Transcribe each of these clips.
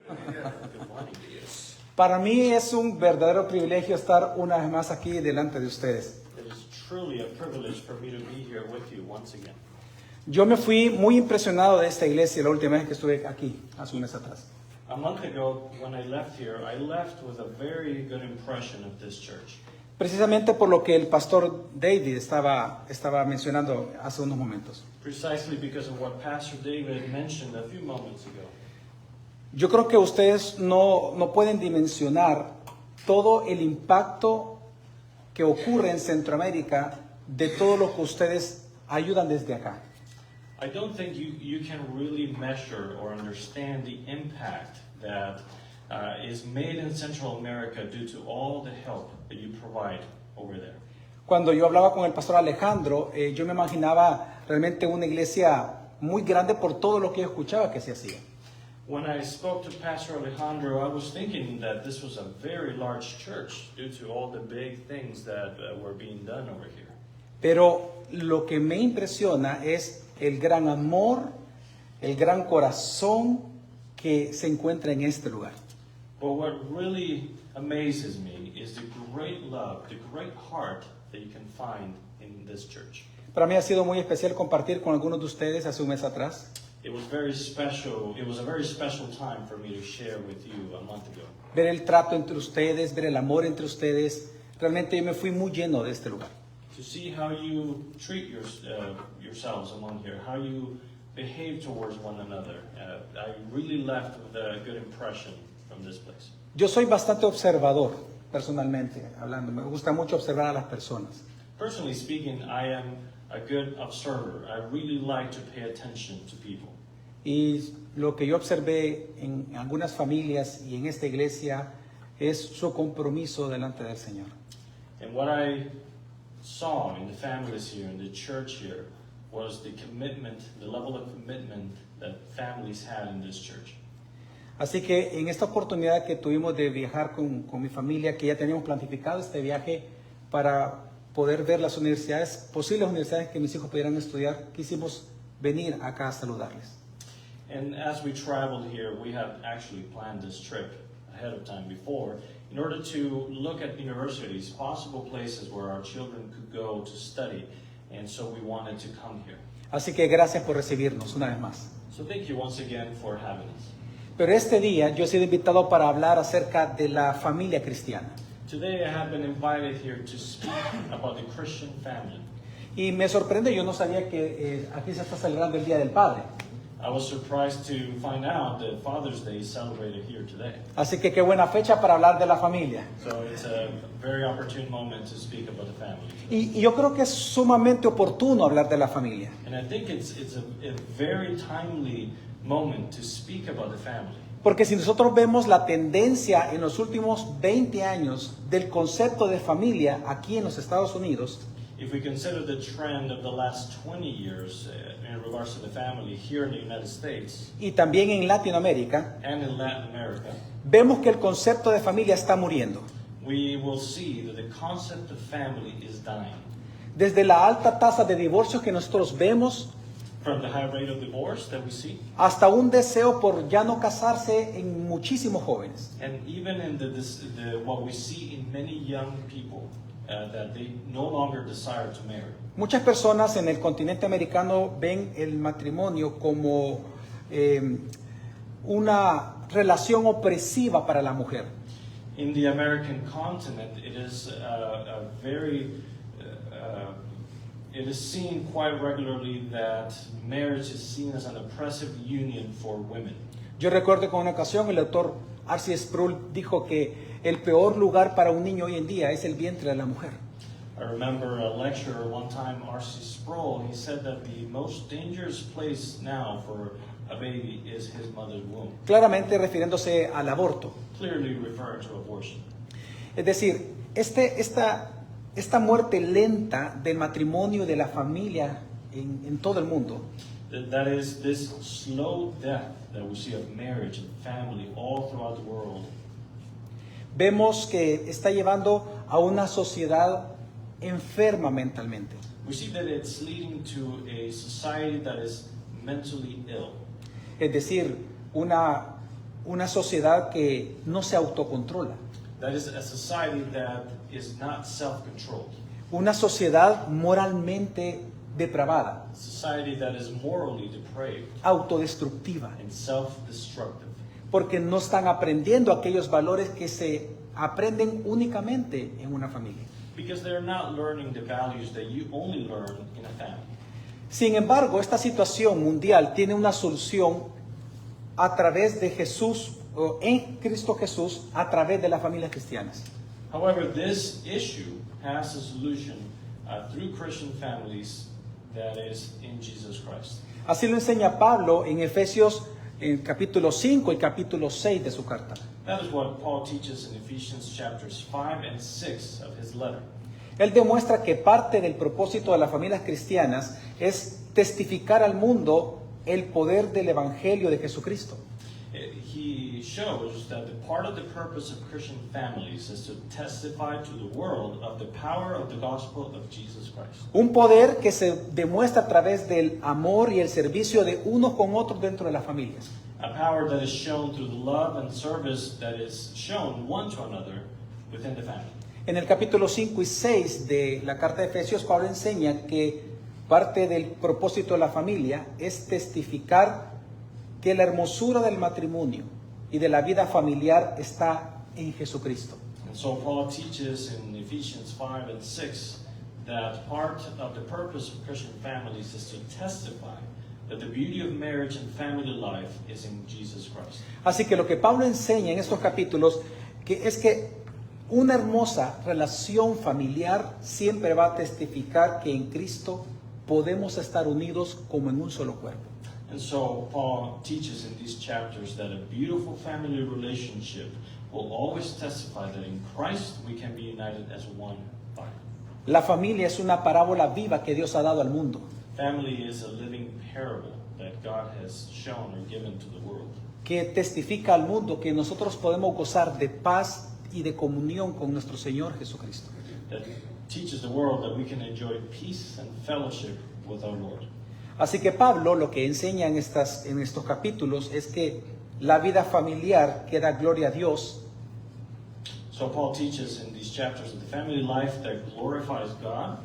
Good morning to you. Para mí es un verdadero privilegio estar una vez más aquí delante de ustedes. It is truly a privilege for me to be here with you once again. Yo me fui muy impresionado de esta iglesia la última vez que estuve aquí, hace un mes atrás. A month ago, when I left here, I left with a very good impression of this church. Precisamente por lo que el pastor David estaba mencionando hace unos momentos. Precisely because of what Pastor David mentioned a few moments ago. Yo creo que ustedes no pueden dimensionar todo el impacto que ocurre en Centroamérica de todo lo que ustedes ayudan desde acá. I don't think you can really measure or understand the impact that is made in Central America due to all the help that you provide over there. Cuando yo hablaba con el pastor Alejandro, yo me imaginaba realmente una iglesia muy grande por todo lo que yo escuchaba que se hacía. When I spoke to Pastor Alejandro, I was thinking that this was a very large church due to all the big things that were being done over here. Pero lo que me impresiona es el gran amor, el gran corazón que se encuentra en este lugar. But what really amazes me is the great love, the great heart that you can find in this church. Para mí ha sido muy especial compartir con algunos de ustedes hace un mes atrás. It was very special. It was a very special time for me to share with you a month ago. Ver el trato entre ustedes, ver el amor entre ustedes. Realmente yo me fui muy lleno de este lugar. To see how you treat yourselves among here, how you behave towards one another. I really left with a good impression from this place. Yo soy bastante observador, personalmente hablando. Me gusta mucho observar a las personas. Personally speaking, I am a good observer. I really like to pay attention to people. Y lo que yo observé en algunas familias y en esta iglesia es su compromiso delante del Señor. And what I saw in the families here, in the church here, was the commitment, the level of commitment that families had in this church. Así que en esta oportunidad que tuvimos de viajar con mi familia, que ya teníamos planificado este viaje para poder ver las universidades, posibles universidades que mis hijos pudieran estudiar, quisimos venir acá a saludarles. And as we traveled here, we had actually planned this trip ahead of time before in order to look at universities, possible places where our children could go to study. And so we wanted to come here. Así que gracias por recibirnos una vez más. So thank you once again for having us. Pero este día yo he sido invitado para hablar acerca de la familia cristiana. Today I have been invited here to speak about the Christian family. Y me sorprende, yo no sabía que aquí se está celebrando el Día del Padre. I was surprised to find out that Father's Day is celebrated here today. Así que qué buena fecha para hablar de la familia. So it's a very opportune moment to speak about the family. Y yo creo que es sumamente oportuno hablar de la familia. And I think it's a very timely moment to speak about the family. Porque si nosotros vemos la tendencia en los últimos 20 años del concepto de familia aquí en los Estados Unidos, If we consider the trend of the last 20 years in regards to the family here in the United States y también en Latinoamérica, and in Latin America, vemos que el concepto de familia está muriendo. we will see that the concept of family is dying. Desde la alta tasa de divorcios que nosotros vemos, From the high rate of divorce that we see, hasta un deseo por ya no casarse en muchísimos jóvenes. and even in what we see in many young people, that they no longer desire to marry. Muchas personas en el continente americano ven el matrimonio como una relación opresiva para la mujer. In the American continent, it is it is seen quite regularly that marriage is seen as an oppressive union for women. Yo recuerdo que en una ocasión el autor R.C. Sproul dijo que el peor lugar para un niño hoy en día es el vientre de la mujer. I remember a lecturer one time, R.C. Sproul, he said that the most dangerous place now for a baby is his mother's womb. Claramente refiriéndose al aborto. Clearly referring to abortion. Es decir, esta muerte lenta del matrimonio y de la familia en todo el mundo That is this slow death that we see of marriage and family all throughout the world. vemos que está llevando a una sociedad enferma mentalmente. We see that it's leading to a society that is mentally ill. Es decir, una una sociedad que no se autocontrola, That is a society that is not self-controlled. una sociedad moralmente depravada, A society that is morally depraved autodestructiva, and self-destructive. porque no están aprendiendo aquellos valores que se aprenden únicamente en una familia. Because they're not learning the values that you only learn in a family. Sin embargo, esta situación mundial tiene una solución a través de Jesús, o en Cristo Jesús, a través de las familias cristianas. However, this issue has a solution through Christian families, that is in Jesus Christ. Así lo enseña Pablo en Efesios en capítulo 5 y capítulo 6 de su carta. That is what Paul teaches in Ephesians chapters 5 and 6 of his letter. Él demuestra que parte del propósito de las familias cristianas es testificar al mundo el poder del Evangelio de Jesucristo. He shows that the part of the purpose of Christian families is to testify to the world of the power of the gospel of Jesus Christ. Un poder que se demuestra a través del amor y el servicio de unos con otros dentro de las familias. A power that is shown through the love and service that is shown one to another within the family. En el capítulo 5 y 6 de la carta de Efesios, Pablo enseña que parte del propósito de la familia es testificar que la hermosura del matrimonio y de la vida familiar está en Jesucristo. And so Paul teaches in Ephesians 5 and 6 that part of the purpose of Christian families is to testify that the beauty of marriage and family life is in Jesus Christ. Así que lo que Pablo enseña en estos capítulos es que una hermosa relación familiar siempre va a testificar que en Cristo podemos estar unidos como en un solo cuerpo. And so Paul teaches in these chapters that a beautiful family relationship will always testify that in Christ we can be united as one body. La familia es una parábola viva que Dios ha dado al mundo, Family is a living parable that God has shown or given to the world, que testifica al mundo que nosotros podemos gozar de paz y de comunión con nuestro Señor Jesucristo. that teaches the world that we can enjoy peace and fellowship with our Lord. Así que Pablo lo que enseña en estos capítulos es que la vida familiar que da gloria a Dios, So Paul teaches in these chapters of the family life that glorifies God,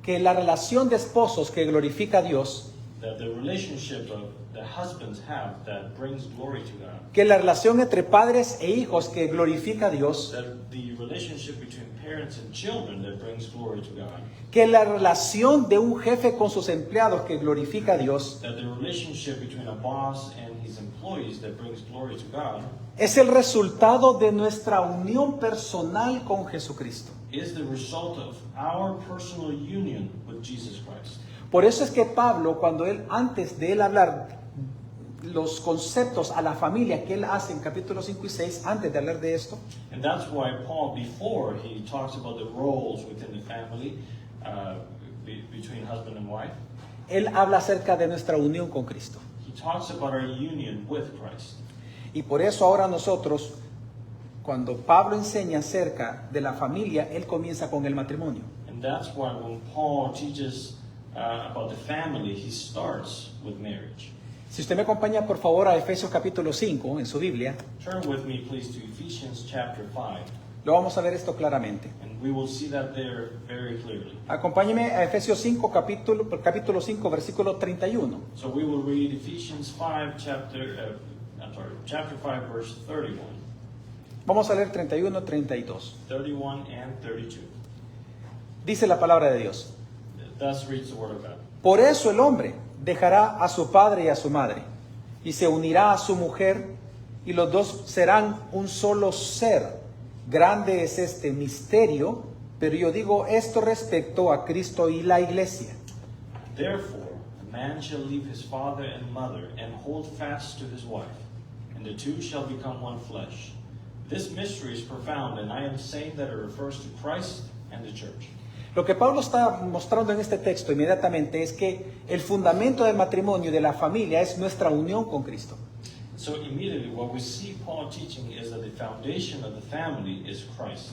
que la relación de esposos que glorifica a Dios, that the relationship of the husbands have that brings glory to God, que la relación entre padres e hijos que glorifica a Dios, that the relationship between parents and children that brings glory to God, que la relación de un jefe con sus empleados que glorifica a Dios, that the relationship between a boss and his employees that brings glory to God es el resultado de nuestra unión personal con Jesucristo. is the result of our personal union with Jesus Christ. Por eso es que Pablo, antes de él hablar los conceptos a la familia que él hace en capítulos 5 y 6, antes de hablar de esto, And that's why Paul, before he talks about the roles within the family, between husband and wife, él habla acerca de nuestra unión con Cristo. he talks about our union with Christ. Y por eso ahora nosotros, cuando Pablo enseña acerca de la familia, él comienza con el matrimonio. And that's why when Paul teaches about the family, he starts with marriage. Si usted me acompaña por favor a Efesios capítulo 5 en su Biblia, Turn with me, please, to Ephesians chapter 5, lo vamos a ver esto claramente. and we will see that there very clearly. Acompáñeme a Efesios 5, capítulo 5, versículo 31. So we will read Ephesians 5, chapter 5, verse 31, Vamos a leer 31, 32. 31 and 32. Dice la palabra de Dios. Thus reads the word of God. Por eso el hombre dejará a su padre y a su madre, y se unirá a su mujer, y los dos serán un solo ser. Grande es este misterio, pero yo digo esto respecto a Cristo y la iglesia. Therefore, a man shall leave his father and mother, and hold fast to his wife, and the two shall become one flesh. This mystery is profound, and I am saying that it refers to Christ and the church. Lo que Pablo está mostrando en este texto inmediatamente es que el fundamento del matrimonio y de la familia es nuestra unión con Cristo. So immediately what we see Paul teaching is that the foundation of the family is Christ.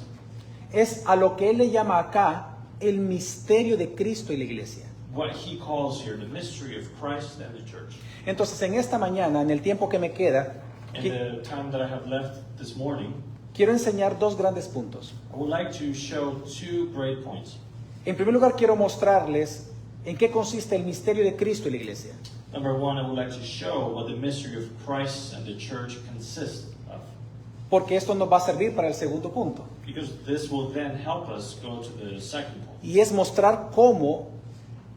Es a lo que él le llama acá el misterio de Cristo y la iglesia. What he calls here the mystery of Christ and the church. Entonces en esta mañana, en el tiempo que me queda, In the time that I have left this morning, quiero enseñar dos grandes puntos. I would like to show two great points. En primer lugar, quiero mostrarles en qué consiste el misterio de Cristo y la iglesia. Number one, I would like to show what the mystery of Christ and the church consists of. Porque esto nos va a servir para el segundo punto. Because this will then help us go to the second point. Y es mostrar cómo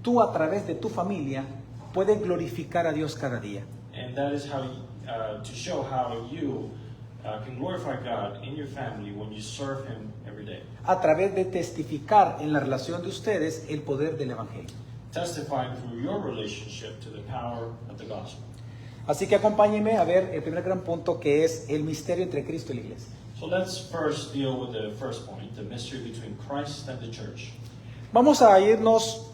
tú a través de tu familia puedes glorificar a Dios cada día. And that is how to show how you can glorify God in your family when you serve Him every day. A través de testificar en la relación de ustedes el poder del Evangelio. Testifying through your relationship to the power of the gospel. Así que acompáñenme a ver el primer gran punto, que es el misterio entre Cristo y la iglesia. So let's first deal with the first point, the mystery between Christ and the church. Vamos a irnos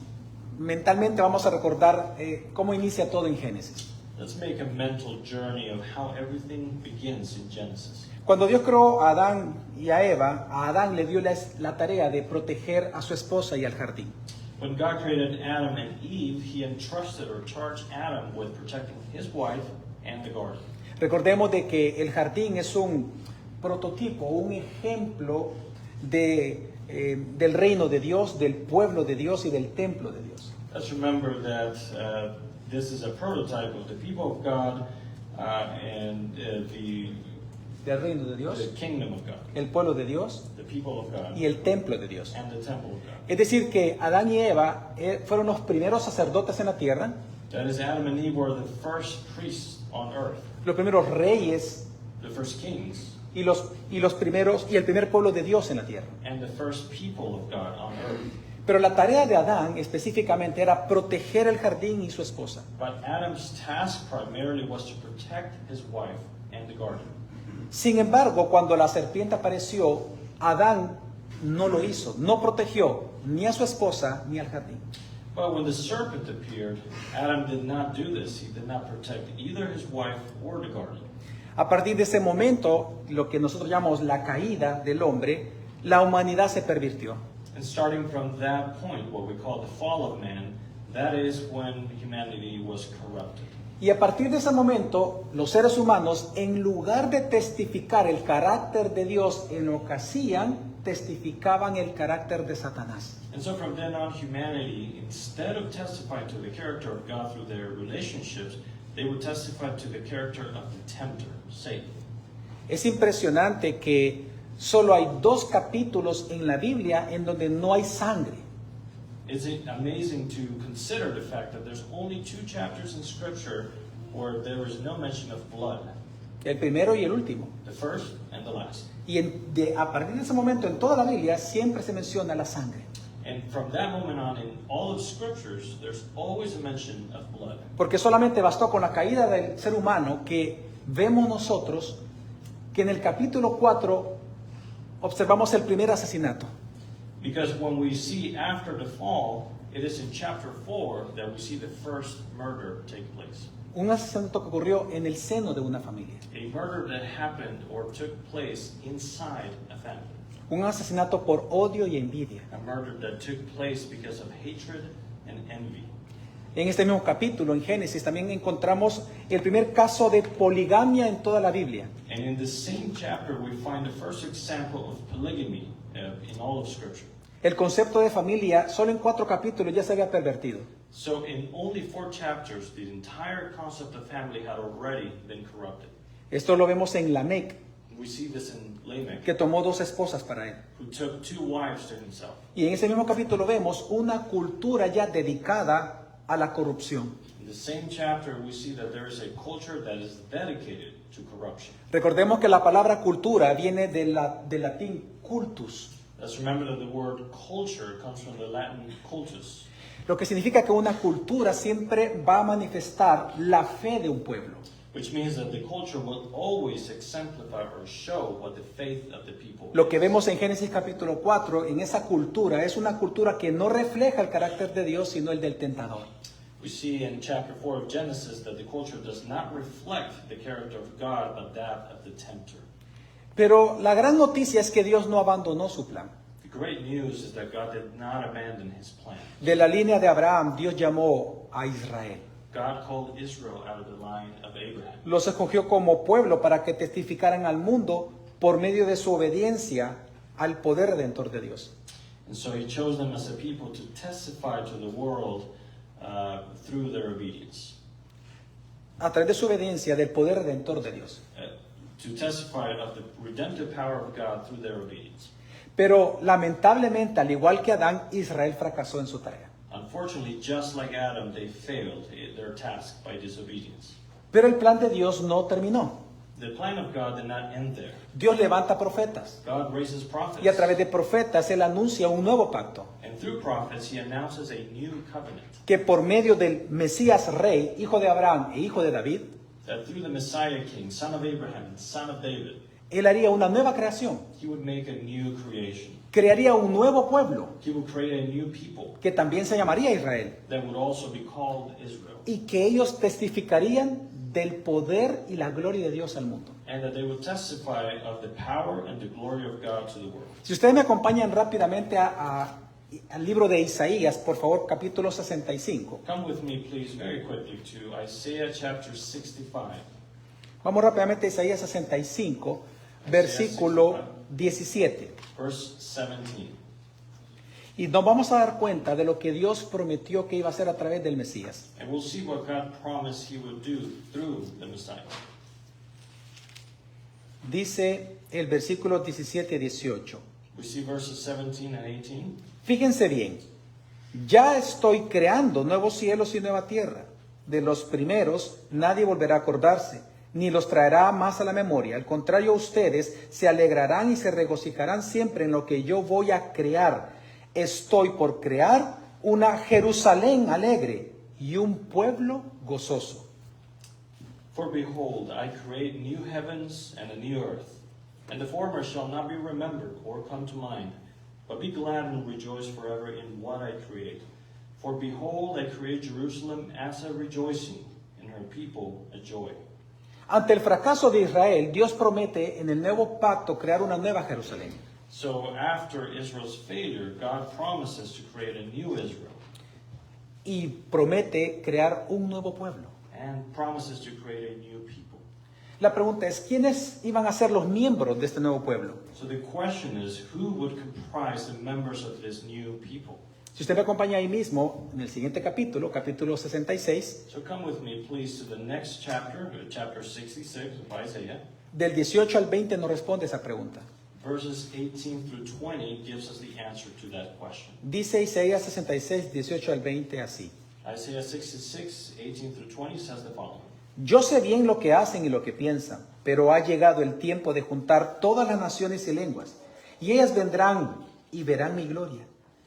mentalmente, vamos a recordar cómo inicia todo en Génesis. Let's make a mental journey of how everything begins in Genesis. Cuando Dios creó a Adán y a Eva, a Adán le dio la tarea de proteger a su esposa y al jardín. When God created Adam and Eve, He entrusted or charged Adam with protecting his wife and the garden. Recordemos de que el jardín es un prototipo, un ejemplo del reino de Dios, del pueblo de Dios y del templo de Dios. Let's remember that this is a prototype of the people of God and Del reino de Dios, the kingdom of God, el pueblo de Dios the people of God, y el templo de Dios. and the temple of God. Es decir, que Adán y Eva fueron los primeros sacerdotes en la tierra, That is, Adam and Eve were the first priests on earth, los primeros reyes the first kings, y el primer pueblo de Dios en la tierra. and the first people of God on earth. Pero la tarea de Adán específicamente era proteger el jardín y su esposa. But Adam's task primarily was to protect his wife and the garden. Sin embargo, cuando la serpiente apareció, Adán no lo hizo, no protegió ni a su esposa ni al jardín. But when the serpent appeared, Adam did not do this. He did not protect either his wife or the garden. A partir de ese momento, lo que nosotros llamamos la caída del hombre, la humanidad se pervirtió. And starting from that point, what we call the fall of man, that is when humanity was corrupted. Y a partir de ese momento, los seres humanos, en lugar de testificar el carácter de Dios en lo que hacían, testificaban el carácter de Satanás. And so from then on, humanity, instead of testifying to the character of God through their relationships, they would testify to the character of the tempter, Satan. Es impresionante que solo hay 2 capítulos en la Biblia en donde no hay sangre. It's amazing to consider the fact that there's only 2 chapters in Scripture where there is no mention of blood, El primero y el último. the first and the last. Y a partir de ese momento en toda la Biblia siempre se menciona la sangre. And from that moment on, in all of Scriptures, there's always a mention of blood. Porque solamente bastó con la caída del ser humano que vemos nosotros que en el capítulo 4 observamos el primer asesinato. Because when we see after the fall, it is in chapter 4 that we see the first murder take place. Un asesinato que ocurrió en el seno de una familia. A murder that happened or took place inside a family. Un asesinato por odio y envidia. A murder that took place because of hatred and envy. En este mismo capítulo, en Génesis, también encontramos el primer caso de poligamia en toda la Biblia. And in the same chapter, we find the first example of polygamy in all of Scripture. El concepto de familia, solo en 4 capítulos ya se había pervertido. So in only 4 chapters, the entire concept of family had already been corrupted. Esto lo vemos en Lamec, We see this in Lamech, que tomó 2 esposas para él. who took 2 wives to himself. Y en ese mismo capítulo vemos una cultura ya dedicada a la corrupción. In the same chapter, we see that there is a culture that is dedicated to corruption. Recordemos que la palabra cultura viene del latín cultus, Let's remember that the word culture comes from the Latin cultus, lo que significa que una cultura siempre va a manifestar la fe de un pueblo. which means that the culture will always exemplify or show what the faith of the people Lo que is. vemos en Génesis capítulo 4, en esa cultura, es una cultura que no refleja el carácter de Dios, sino el del tentador. We see in chapter 4 of Genesis that the culture does not reflect the character of God, but that of the tempter. Pero la gran noticia es que Dios no abandonó su plan. The great news is that God did not abandon his plan. De la línea de Abraham, Dios llamó a Israel. God called Israel out of the line of Abraham. Los escogió como pueblo para que testificaran al mundo por medio de su obediencia al poder redentor de Dios. And so he chose them as a people to testify to the world through their obedience. A través de su obediencia del poder redentor de Dios. To testify of the redemptive power of God through their obedience. Pero lamentablemente, al igual que Adán, Israel fracasó en su tarea. Unfortunately, just like Adam, they failed their task by disobedience. Pero el plan de Dios no terminó. The plan of God did not end there. Dios levanta profetas. God raises prophets. Y a través de profetas Él anuncia un nuevo pacto. And through prophets, he announces a new covenant. Que por medio del Mesías Rey, hijo de Abraham e hijo de David, That through the Messiah King, son of Abraham, and son of David, Él haría una nueva creación. he would make a new creation. Crearía un nuevo pueblo He would create a new people que también se llamaría Israel. that would also be called Israel. Y que ellos testificarían del poder y la gloria de Dios al mundo. And that they would testify of the power and the glory of God to the world. Si ustedes me acompañan rápidamente al libro de Isaías, por favor, capítulo 65. Come with me, please, very quickly to Isaiah chapter 65. Vamos rápidamente a Isaías 65, versículo 17. Verse 17. Y nos vamos a dar cuenta de lo que Dios prometió que iba a hacer a través del Mesías. And we'll see what God promised he would do through the Messiah. Dice el versículo 17 y 18. We see verses 17 and 18. Fíjense bien, ya estoy creando nuevos cielos y nueva tierra. De los primeros nadie volverá a acordarse, ni los traerá más a la memoria. Al contrario, ustedes se alegrarán y se regocijarán siempre en lo que yo voy a crear. Estoy por crear una Jerusalén alegre y un pueblo gozoso. For behold, I create new heavens and a new earth, and the former shall not be remembered or come to mind, but be glad and rejoice forever in what I create. For behold, I create Jerusalem as a rejoicing, and her people a joy. Ante el fracaso de Israel, Dios promete en el nuevo pacto crear una nueva Jerusalén. So after Israel's failure, God promises to create a new Israel, Y promete crear un nuevo pueblo. and promises to create a new people. La pregunta es, ¿quiénes iban a ser los miembros de este nuevo pueblo? So the question is, who would comprise the members of this new people? Si usted me acompaña ahí mismo, en el siguiente capítulo, capítulo 66, So come with me, please, to the next chapter, chapter 66 of Isaiah. del 18 al 20 nos responde esa pregunta. Verses 18 through 20 gives us the answer to that question. Dice Isaías 66, 18 al 20 así. Isaiah 66, 18 through 20 says the following. Yo sé bien lo que hacen y lo que piensan, pero ha llegado el tiempo de juntar todas las naciones y lenguas, y ellas vendrán y verán mi gloria.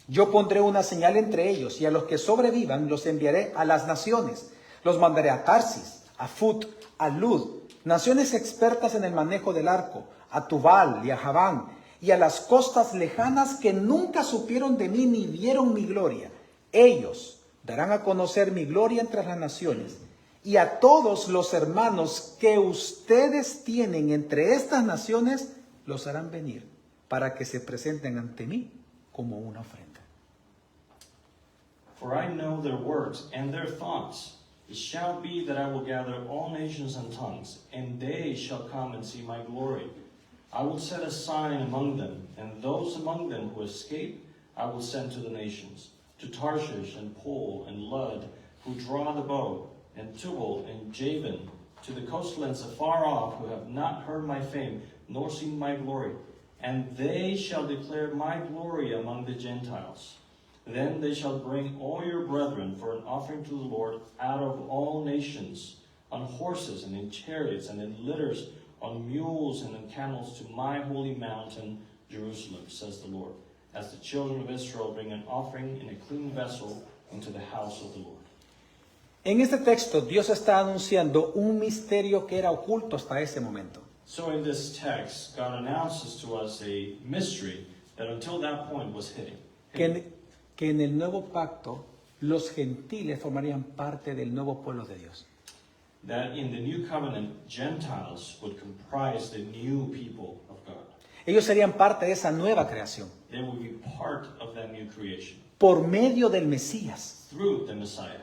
Yo pondré una señal entre ellos, y a los que sobrevivan los enviaré a las naciones. Los mandaré a Tarsis, a Fut, a Lud, naciones expertas en el manejo del arco, a Tubal y a Javán, y a las costas lejanas que nunca supieron de mí ni vieron mi gloria. Ellos darán a conocer mi gloria entre las naciones, y a todos los hermanos que ustedes tienen entre estas naciones, los harán venir para que se presenten ante mí como una ofrenda. For I know their works and their thoughts. It shall be that I will gather all nations and tongues, and they shall come and see my glory. I will set a sign among them, and those among them who escape I will send to the nations, to Tarshish and Pul and Lud, who draw the bow, and Tubal and Javan, to the coastlands afar off, who have not heard my fame, nor seen my glory. And they shall declare my glory among the Gentiles. Then they shall bring all your brethren for an offering to the Lord out of all nations, on horses and in chariots and in litters, on mules and in camels, to my holy mountain, Jerusalem, says the Lord, as the children of Israel bring an offering in a clean vessel into the house of the Lord. En este texto, Dios está anunciando un misterio que era oculto hasta ese momento. So in this text, God announces to us a mystery that until that point was hidden. Que en el nuevo pacto, los gentiles formarían parte del nuevo pueblo de Dios. That in the new covenant, Gentiles would comprise the new people of God. Ellos serían parte de esa nueva creación. They would be part of that new creation Por medio del Mesías. through the Messiah.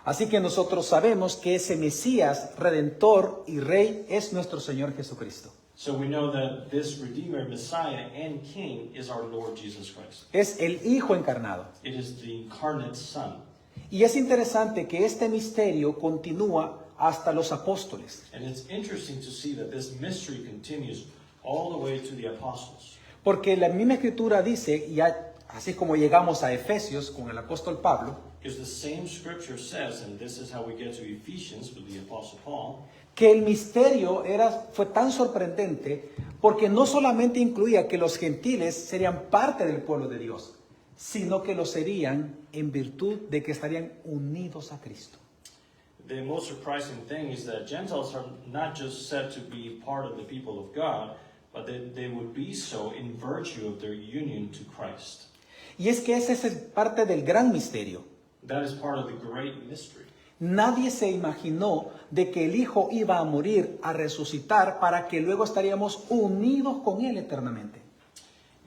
Así que nosotros sabemos que ese Mesías, Redentor y Rey es nuestro Señor Jesucristo. So we know that this Redeemer, Messiah, and King is our Lord Jesus Christ. Es el Hijo encarnado. It is the incarnate Son. Y es interesante que este misterio continúa hasta los apóstoles. And it's interesting to see that this mystery continues all the way to the apostles. Porque la misma Escritura dice, y así como llegamos a Efesios con el apóstol Pablo, Because the same scripture says, and this is how we get to Ephesians with the Apostle Paul, que el misterio fue tan sorprendente porque no solamente incluía que los gentiles serían parte del pueblo de Dios, sino que lo serían en virtud de que estarían unidos a Cristo. the most surprising thing is that Gentiles are not just said to be part of the people of God, but that they would be so in virtue of their union to Christ. Y es que ese es parte del gran misterio. That is part of the great mystery. Nadie se imaginó de que el Hijo iba a morir, a resucitar, para que luego estaríamos unidos con Él eternamente.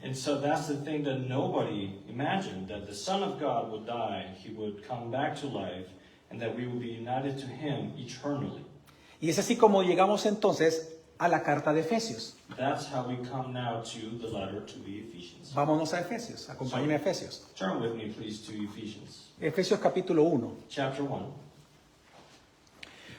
And so that's the thing that nobody imagined, that the Son of God would die, He would come back to life, and that we would be united to Him eternally. Y es así como llegamos entonces a la carta de Efesios. That's how we come now to the letter to the Ephesians. Vámonos a Efesios, acompáñenme a Efesios. Turn with me, please, to Ephesians, Efesios capítulo 1. chapter 1.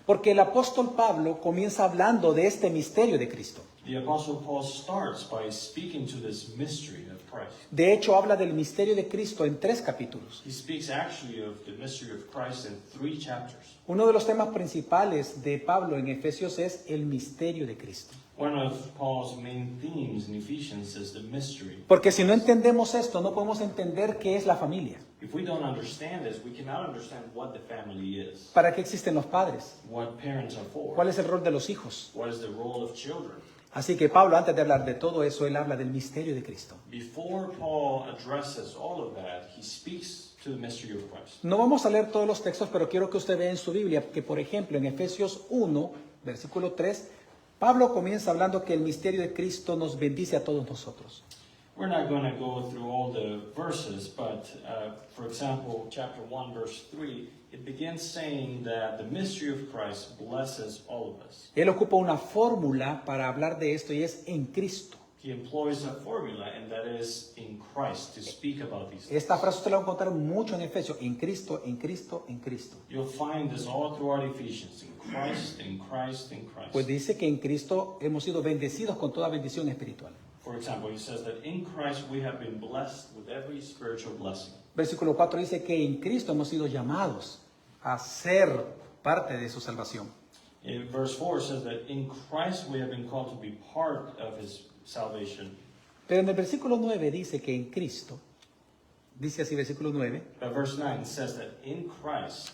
Porque el apóstol Pablo comienza hablando de este misterio de Cristo. The Apostle Paul starts by speaking to this mystery of Christ. De hecho, habla del misterio de Cristo en 3 capítulos. He speaks actually of the mystery of Christ in 3 chapters. Uno de los temas principales de Pablo en Efesios es el misterio de Cristo. One of Paul's main themes in Ephesians is the mystery. Porque si no entendemos esto, no podemos entender qué es la familia. If we don't understand this, we cannot understand what the family is, ¿Para qué existen los padres? what parents are for, ¿Cuál es el rol de los hijos? what is the role of children. Así que Pablo, antes de hablar de todo eso, él habla del misterio de Cristo. Before Paul addresses all of that, he speaks to the mystery of Christ. No vamos a leer todos los textos, pero quiero que usted vea en su Biblia que, por ejemplo, en Efesios 1, versículo 3, Pablo comienza hablando que el misterio de Cristo nos bendice a todos nosotros. We're not going to go through all the verses, but for example, chapter 1, verse 3, it begins saying that the mystery of Christ blesses all of us. Él ocupa una fórmula para hablar de esto y es en Cristo. He employs a formula, and that is in Christ, to speak about these things. Esta frase usted la va a encontrar mucho en Efesios, en Cristo, en Cristo, en Cristo. You'll find this all throughout Ephesians, in Christ, in Christ, in Christ. Pues dice que en Cristo hemos sido bendecidos con toda bendición espiritual. For example, he says that in Christ we have been blessed with every spiritual blessing. Versículo 4 dice que en Cristo hemos sido llamados a ser parte de su salvación. In verse 4 says that in Christ we have been called to be part of his salvation. Pero en el versículo 9 dice que en Cristo, dice así versículo 9, But verse 9 says that in Christ,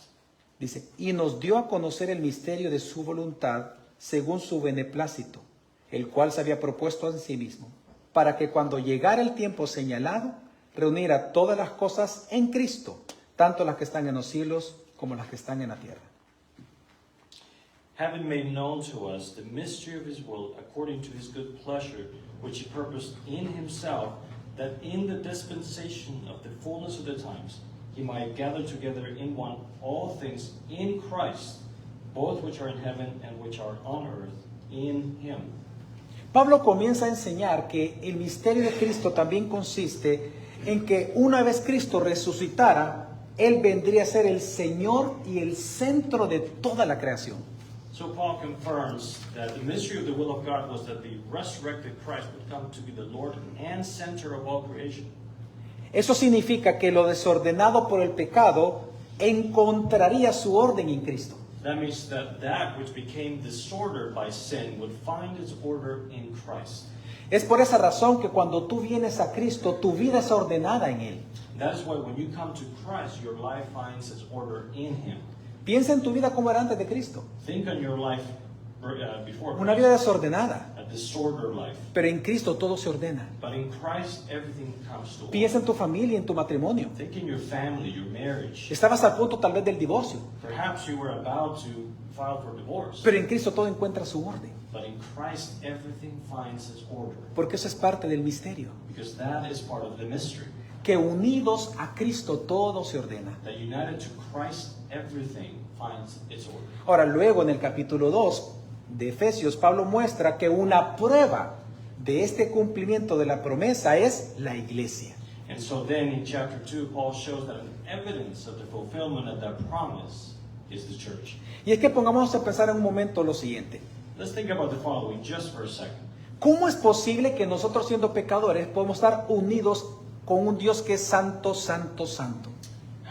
dice, y nos dio a conocer el misterio de su voluntad según su beneplácito, el cual se había propuesto en sí mismo, para que cuando llegara el tiempo señalado, reuniera todas las cosas en Cristo, tanto las que están en los cielos como las que están en la tierra. having made known to us the mystery of his will according to his good pleasure, which he purposed in himself, that in the dispensation of the fullness of the times he might gather together in one all things in Christ, both which are in heaven and which are on earth, in him. Pablo comienza a enseñar que el misterio de Cristo también consiste en que una vez Cristo resucitara, Él vendría a ser el Señor y el centro de toda la creación. So Paul confirms that the mystery of the will of God was that the resurrected Christ would come to be the Lord and center of all creation. Eso significa que lo desordenado por el pecado encontraría su orden en Cristo. That means that which became disordered by sin would find its order in Christ. Es por esa razón que cuando tú vienes a Cristo, tu vida es ordenada en Él. That is why when you come to Christ, your life finds its order in Him. Piensa en tu vida como era antes de Cristo. Think on your life before Una Christ, vida desordenada. a disordered life. Pero en Cristo todo se ordena. But in Christ, everything comes to order. Piensa en tu familia, en tu matrimonio. Think in your family, your marriage. Estabas al punto tal vez del divorcio. Perhaps you were about to file for divorce. Pero en Cristo todo encuentra su orden. But in Christ, everything finds its order. Porque eso es parte del misterio. Because that is part of the mystery. que unidos a Cristo todo se ordena. That united to Christ, everything finds its order. Ahora, luego en el capítulo 2 de Efesios, Pablo muestra que una prueba de este cumplimiento de la promesa es la iglesia. And so then in chapter 2, Paul shows that an evidence of the fulfillment of that promise is the church. Y es que pongamos a pensar en un momento lo siguiente. Let's think about the following just for a second. ¿Cómo es posible que nosotros siendo pecadores podemos estar unidos con un Dios que es santo, santo, santo?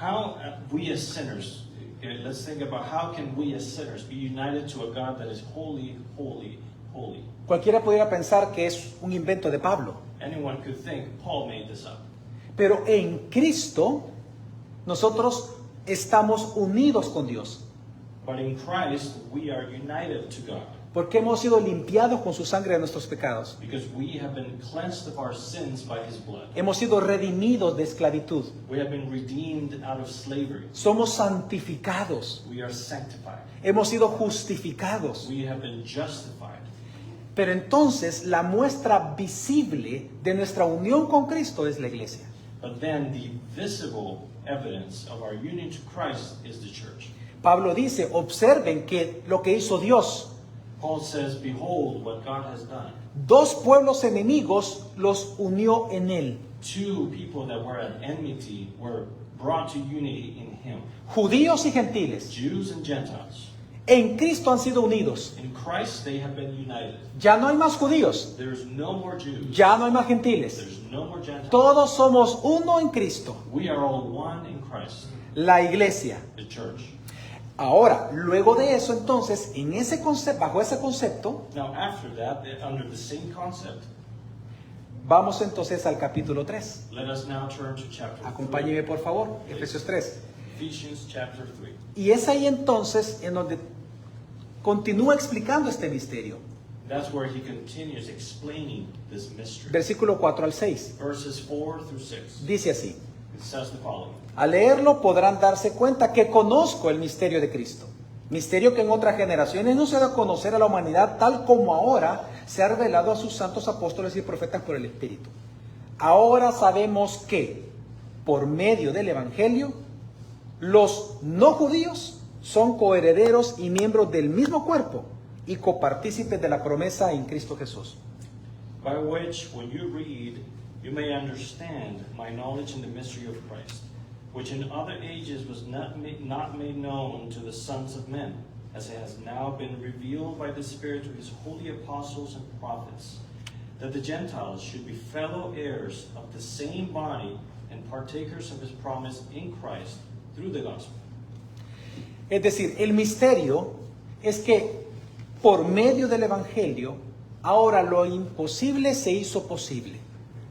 How we as sinners, let's think about how can we as sinners be united to a God that is holy, holy, holy. Cualquiera pudiera pensar que es un invento de Pablo. Anyone could think Paul made this up. Pero en Cristo nosotros estamos unidos con Dios. But in Christ, we are united to God. Porque hemos sido limpiados con su sangre de nuestros pecados. Because we have been cleansed of our sins by His blood. Hemos sido redimidos de esclavitud. We have been redeemed out of slavery. Somos santificados. We are sanctified. Hemos sido justificados. We have been justified. Pero entonces la muestra visible de nuestra unión con Cristo es la iglesia. But then the visible evidence of our union to Christ is the church. Pablo dice, observen que lo que hizo Dios. Paul says, behold what God has done. Dos pueblos enemigos los unió en él. Two people that were at enmity were brought to unity in Him. Judíos y gentiles. Jews and Gentiles. En Cristo han sido unidos. In Christ they have been united. Ya no hay más judíos. There's no more Jews. Ya no hay más gentiles. There's no more Gentiles. Todos somos uno en Cristo. We are all one in Christ, La iglesia. the church. Ahora, luego de eso, entonces, en ese concepto, bajo ese concepto, Now after that, under the same concept, vamos entonces al capítulo 3. let us now turn to chapter 3. Acompáñeme, por favor, Efesios 3. Ephesians chapter 3. Y es ahí entonces en donde continúa explicando este misterio. That's where he continues explaining this mystery. Versículo 4 al 6. Verses 4 through 6. Dice así. It says the following. Al leerlo podrán darse cuenta que conozco el misterio de Cristo. Misterio que en otras generaciones no se da a conocer a la humanidad tal como ahora se ha revelado a sus santos apóstoles y profetas por el Espíritu. Ahora sabemos que, por medio del Evangelio, los no judíos son coherederos y miembros del mismo cuerpo y copartícipes de la promesa en Cristo Jesús. By which, when you read, you may understand my knowledge in the mystery of Christ, which in other ages was not made known to the sons of men, as it has now been revealed by the Spirit to His holy apostles and prophets, that the Gentiles should be fellow heirs of the same body and partakers of His promise in Christ through the gospel. Es decir, el misterio es que por medio del Evangelio, ahora lo imposible se hizo posible.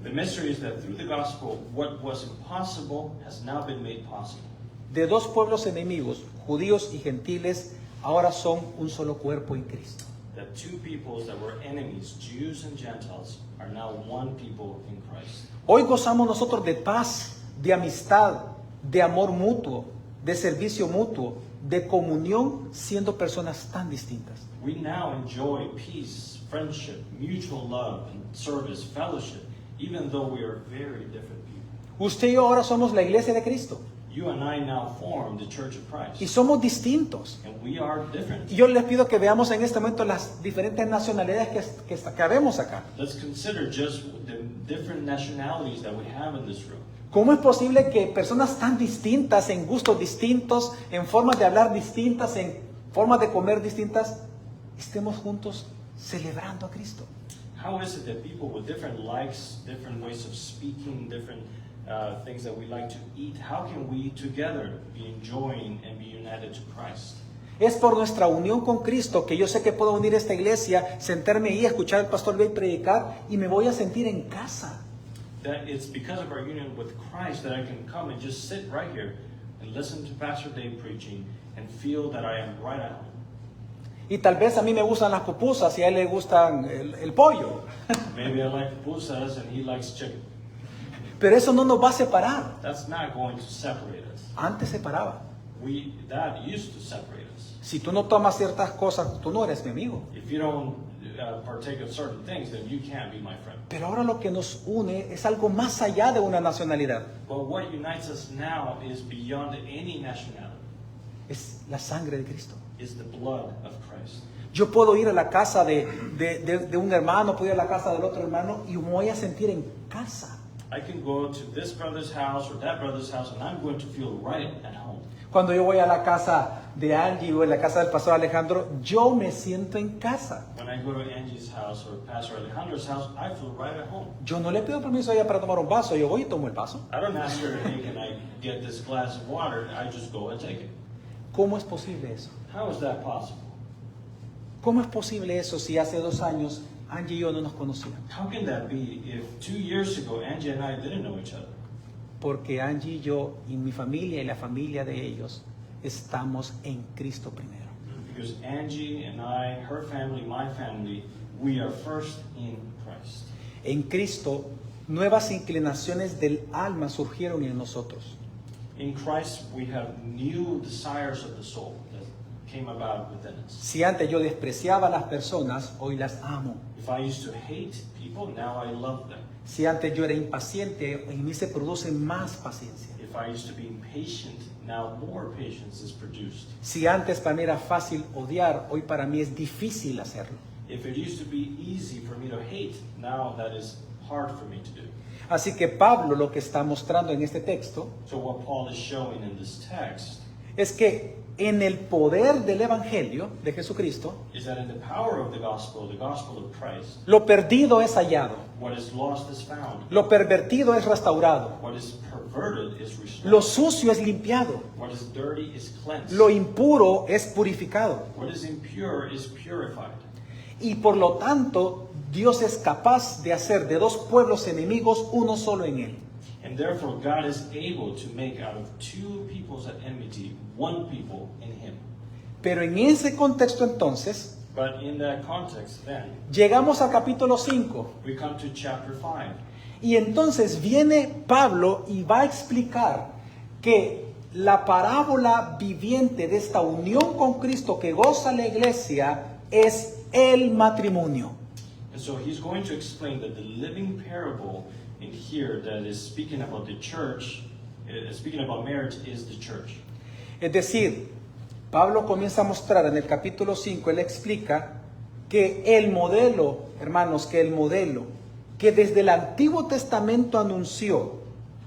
The mystery is that through the gospel, what was impossible has now been made possible. De dos pueblos enemigos, judíos y gentiles, ahora son un solo cuerpo en Cristo. That two peoples that were enemies, Jews and Gentiles, are now one people in Christ. Hoy gozamos nosotros de paz, de amistad, de amor mutuo, de servicio mutuo, de comunión, siendo personas tan distintas. We now enjoy peace, friendship, mutual love, and service, fellowship, even though we are very different people. Usted y yo ahora somos la iglesia de Cristo You and I now form the Church of y Christ, somos distintos. and we are different. Y yo les pido que veamos en este momento las diferentes nacionalidades que habemos acá. Let's consider just the different nationalities that we have in this room. ¿Cómo es posible que personas tan distintas, en gustos distintos, en formas de hablar distintas, en formas de comer distintas, estemos juntos celebrando a Cristo? How is it that people with different likes, different ways of speaking, different things that we like to eat, how can we together be enjoying and be united to Christ? Es por nuestra unión con Cristo que yo sé que puedo unir esta iglesia, sentarme ahí, escuchar al pastor Bey predicar y me voy a sentir en casa. That it's because of our union with Christ that I can come and just sit right here and listen to Pastor Dave preaching and feel that I am right at home. Y tal vez a mí me gustan las pupusas y a él le gustan el pollo. Maybe I like pupusas and he likes chicken. Pero eso no nos va a separar. That's not going to separate us. Antes separaba. That used to separate us. Si tú no tomas ciertas cosas, tú no eres mi amigo. If you don't partake of certain things, then you can't be my friend. Pero ahora lo que nos une es algo más allá de una nacionalidad. But what unites us now is beyond any nationality. Es la sangre de Cristo. Is the blood of Christ. Yo puedo ir a la casa de un hermano, puedo ir a la casa del otro hermano y me voy a sentir en casa. I can go to this brother's house or that brother's house and I'm going to feel right at home. Cuando yo voy a la casa de Angie o en la casa del pastor Alejandro, yo me siento en casa. When I go to Angie's house or Pastor Alejandro's house, I feel right at home. Yo no le pido permiso a ella para tomar un vaso, yo voy y tomo el vaso. I don't ask her, hey, can I get this glass of water? I just go and take it. ¿Cómo es posible eso? How is that possible? ¿Cómo es posible eso si hace 2 años Angie y yo no nos conocíamos? How can that be if 2 years ago Angie and I didn't know each other? Porque Angie y yo y mi familia y la familia de ellos estamos en Cristo primero. Because Angie and I, her family, my family, we are first in Christ. En Cristo, nuevas inclinaciones del alma surgieron en nosotros. In Christ, we have new desires of the soul that came about within us. Si antes yo despreciaba a las personas, hoy las amo. If I used to hate people, now I love them. Si antes yo era impaciente, en mí se produce más paciencia. If I used to be impatient, now more patience is produced. Si antes para mí era fácil odiar, hoy para mí es difícil hacerlo. If it used to be easy for me to hate, now that is hard for me to do. Así que Pablo lo que está mostrando en este texto So what Paul is showing in this text es que en el poder del Evangelio de Jesucristo, is that in the power of the gospel of Christ, lo perdido es hallado, what is lost is found. lo pervertido es restaurado, What is perverted is restored. lo sucio es limpiado, What is dirty is cleansed. lo impuro es purificado. What is impure is purified. Y por lo tanto, Dios es capaz de hacer de 2 pueblos enemigos uno solo en Él. And therefore God is able to make out of 2 peoples at enmity, 1 people in Him. Pero en ese contexto entonces, But in that context then, llegamos al capítulo 5. we come to chapter 5. Y entonces viene Pablo y va a explicar que la parábola viviente de esta unión con Cristo que goza la iglesia es el matrimonio. And so he's going to explain that the living parable in here that is speaking about the church, speaking about marriage, is the church. Es decir, Pablo comienza a mostrar en el capítulo 5, él explica que el modelo, hermanos, que desde el Antiguo Testamento anunció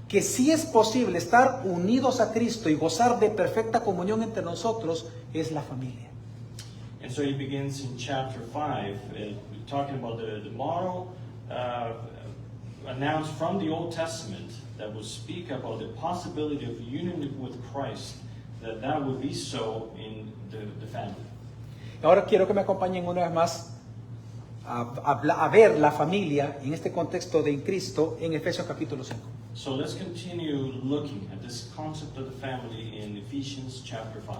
que sí es posible estar unidos a Cristo y gozar de perfecta comunión entre nosotros, es la familia. And so he begins in chapter 5, talking about the model announced from the Old Testament that will speak about the possibility of union with Christ, that would be so in the family. Ahora quiero que me acompañen una vez más a ver la familia en este contexto de en Cristo en Efesios capítulo 5. So let's continue looking at this concept of the family in Ephesians chapter 5.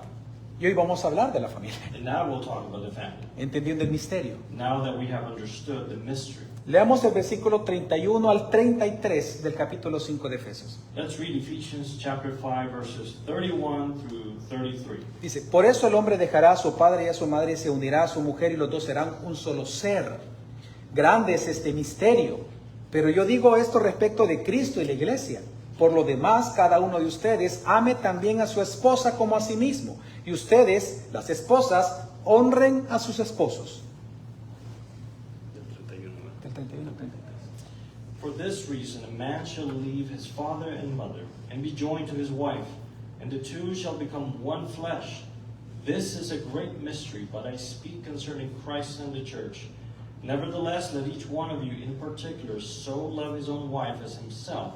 Y hoy vamos a hablar de la familia, And now we'll talk about the family. entendiendo el misterio. Now that we have understood the mystery. Leamos el versículo 31 al 33 del capítulo 5 de Efesios. Let's read Ephesians chapter 5 verses 31 through 33. Dice, por eso el hombre dejará a su padre y a su madre y se unirá a su mujer y los 2 serán un solo ser. Grande es este misterio, pero yo digo esto respecto de Cristo y la iglesia. Por lo demás, cada uno de ustedes ame también a su esposa como a sí mismo. Y ustedes, las esposas, honren a sus esposos. Del 31 al 33. For this reason, a man shall leave his father and mother, and be joined to his wife, and the 2 shall become one flesh. This is a great mystery, but I speak concerning Christ and the church. Nevertheless, let each one of you in particular so love his own wife as himself.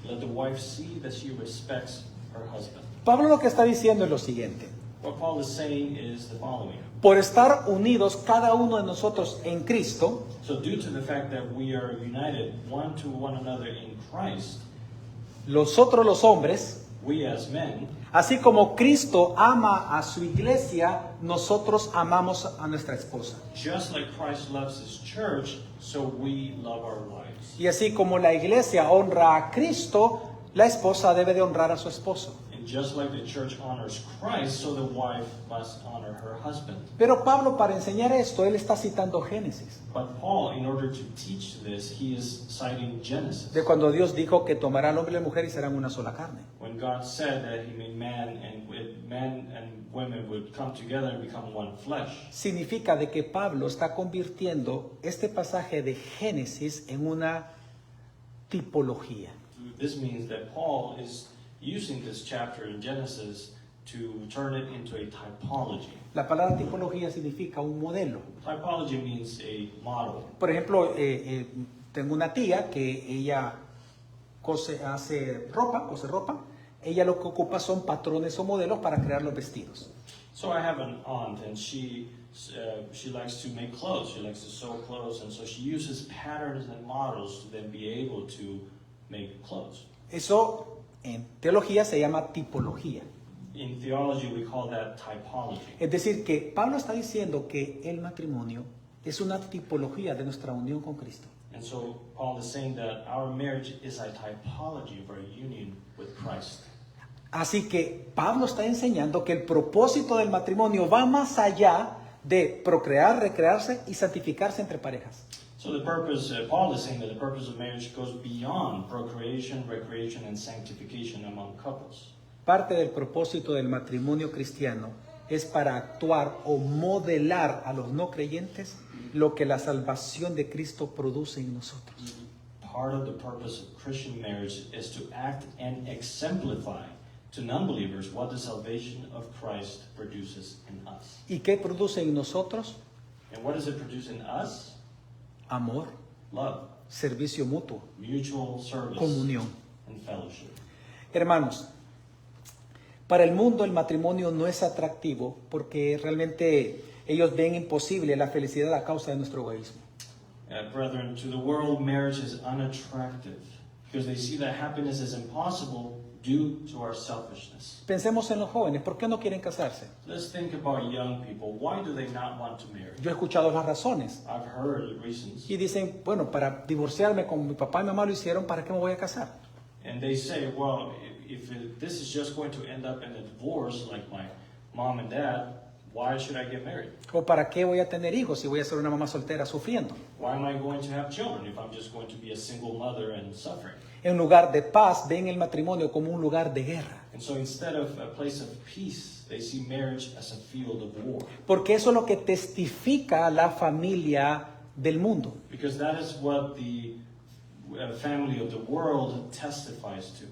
Let the wife see that she respects her husband. Pablo lo que está diciendo es lo siguiente. What Paul is saying is the following. Por estar unidos cada uno de nosotros en Cristo, So due to the fact that we are united one to one another in Christ, nosotros los hombres, we as men, así como Cristo ama a su iglesia, nosotros amamos a nuestra esposa. just like Christ loves his church, so we love our wives. Y así como la iglesia honra a Cristo, la esposa debe de honrar a su esposo. And And just like the church honors Christ, so the wife must honor her husband. Pero Pablo, para enseñar esto, él está citando Génesis, But Paul, in order to teach this, he is citing Genesis. de cuando Dios dijo que tomará al hombre y la mujer y serán una sola carne. When God said that he made man and women would come together and become one flesh. Significa de que Pablo está convirtiendo este pasaje de Génesis en una tipología. This means that Paul is using this chapter in Genesis to turn it into a typology. La palabra tipología significa un modelo. Typology means a model. Por ejemplo, tengo una tía que ella hace ropa. Ella lo que ocupa son patrones o modelos para crear los vestidos. So I have an aunt, and she likes to make clothes. She likes to sew clothes, and so she uses patterns and models to then be able to make clothes. Eso en teología se llama tipología. In theology, we call that typology. Es decir, que Pablo está diciendo que el matrimonio es una tipología de nuestra unión con Cristo. And so Paul is saying that our marriage is a typology of our union with Christ. Así que Pablo está enseñando que el propósito del matrimonio va más allá de procrear, recrearse y santificarse entre parejas. So the purpose, Paul is saying that the purpose of marriage goes beyond procreation, recreation, and sanctification among couples. Parte del propósito del matrimonio cristiano es para actuar o modelar a los no creyentes lo que la salvación de Cristo produce en nosotros. Part of the purpose of Christian marriage is to act and exemplify to non-believers what the salvation of Christ produces in us. ¿Y qué produce en nosotros? And what does it produce in us? Amor, Love, servicio mutuo, mutual service, comunión. and fellowship. Hermanos, para el mundo el matrimonio no es atractivo porque realmente ellos ven imposible la felicidad a causa de nuestro egoísmo. Brethren, to the world, marriage is unattractive because they see that happiness is impossible due to our selfishness. Pensemos en los jóvenes, ¿por qué no quieren casarse? Let's think about young people. Why do they not want to marry? Yo he escuchado las razones I've heard reasons. y dicen, bueno, para divorciarme como mi papá y mamá lo hicieron, ¿para qué me voy a casar? And they say, well, if this is just going to end up in a divorce like my mom and dad, why should I get married? ¿O para qué voy a tener hijos si voy a ser una mamá soltera sufriendo? Why am I going to have children if I'm just going to be a single mother and suffering? En lugar de paz, ven el matrimonio como un lugar de guerra. And so instead of a place of peace, they see marriage as a field of war. Porque eso es lo que testifica la familia del mundo. Because that is what the family of the world testifies to.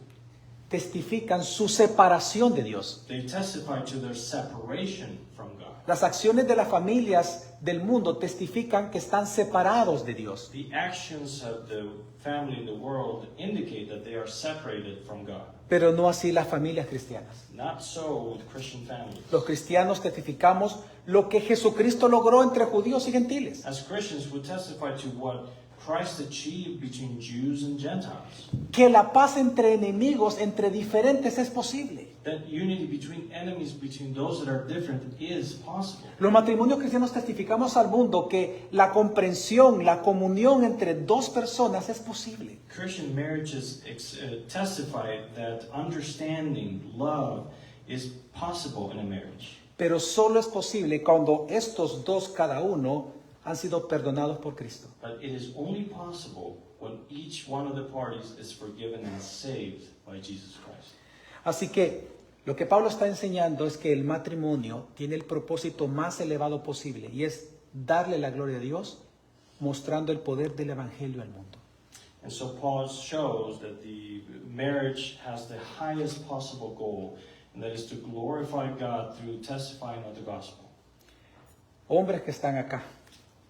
Testifican su separación de Dios. They testify to their separation from God. Las acciones de las familias del mundo testifican que están separados de Dios. The actions of the family in the world indicate that they are separated from God. Pero no así las familias cristianas. Not so with Christian families. Los cristianos testificamos lo que Jesucristo logró entre judíos y gentiles. As Christians, we testify to what Christ achieved between Jews and Gentiles. Que la paz entre enemigos, entre diferentes, es posible. That unity between enemies, between those that are different, is possible. Los matrimonios cristianos testificamos al mundo que la comprensión, la comunión entre dos personas es posible. Christian marriages testify that understanding, love, is possible in a marriage. Pero solo es posible cuando estos dos, cada uno, han sido perdonados por Cristo. But it is only possible when each one of the parties is forgiven and saved by Jesus Christ. Así que lo que Pablo está enseñando es que el matrimonio tiene el propósito más elevado posible y es darle la gloria a Dios mostrando el poder del evangelio al mundo. And so Paul shows that the marriage has the highest possible goal, and that is to glorify God through testifying of the gospel. Hombres que están acá,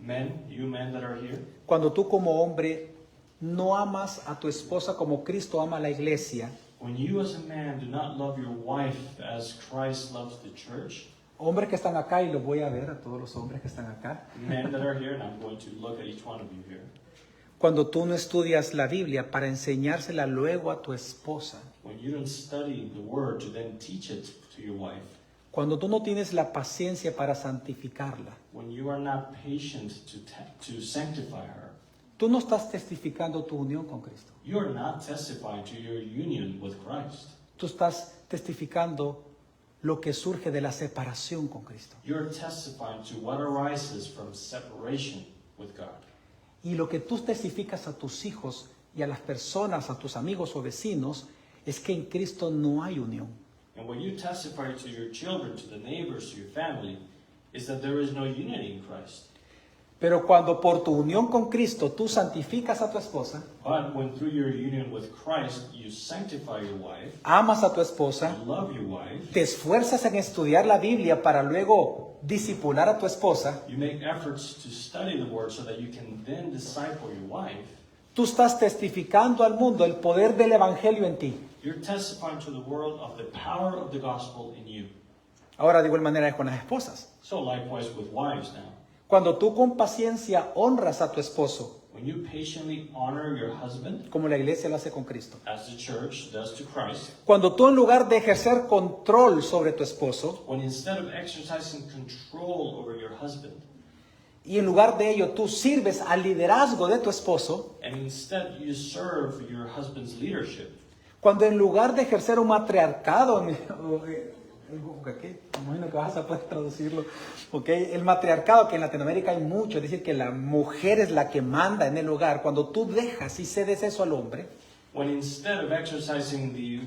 Men, you men that are here, cuando tú como hombre no amas a tu esposa como Cristo ama a la iglesia, when you as a man do not love your wife as Christ loves the church, hombres que están acá, y los voy a ver a todos los hombres que están acá, men that are here, and I'm going to look at each one of you here. cuando tú no estudias la Biblia para enseñársela luego a tu esposa, When you don't study the word to then teach it to your wife, cuando tú no tienes la paciencia para santificarla, when you are not patient to sanctify her, tú no estás testificando tu unión con Cristo. you are not testifying to your union with Christ. tú estás testificando lo que surge de la separación con Cristo. You're testifying to what arises from separation with God. Y lo que tú testificas a tus hijos y a las personas, a tus amigos o vecinos, es que en Cristo no hay unión. And what you testify to your children, to the neighbors, to your family, is that there is no unity in Christ. Pero cuando por tu unión con Cristo tú santificas a tu esposa, But when through your union with Christ you sanctify your wife, amas a tu esposa, you love your wife, te esfuerzas en estudiar la Biblia para luego discipular a tu esposa, you make efforts to study the Word so that you can then disciple your wife, tú estás testificando al mundo el poder del Evangelio en ti. you're testifying to the world of the power of the gospel in you. Ahora de igual manera es con las esposas. So likewise with wives now. Cuando tú con paciencia honras a tu esposo, When you patiently honor your husband, como la iglesia lo hace con Cristo. as the church does to Christ, Cuando tú en lugar de ejercer control sobre tu esposo, when instead of exercising control over your husband, y en lugar de ello tú sirves al liderazgo de tu esposo, and instead you serve your husband's leadership, cuando en lugar de ejercer un matriarcado, ¿qué? Imagino que vas a poder traducirlo, ¿okay? El matriarcado, que en Latinoamérica hay mucho, es decir, que la mujer es la que manda en el hogar, cuando tú dejas y cedes eso al hombre, when instead of exercising the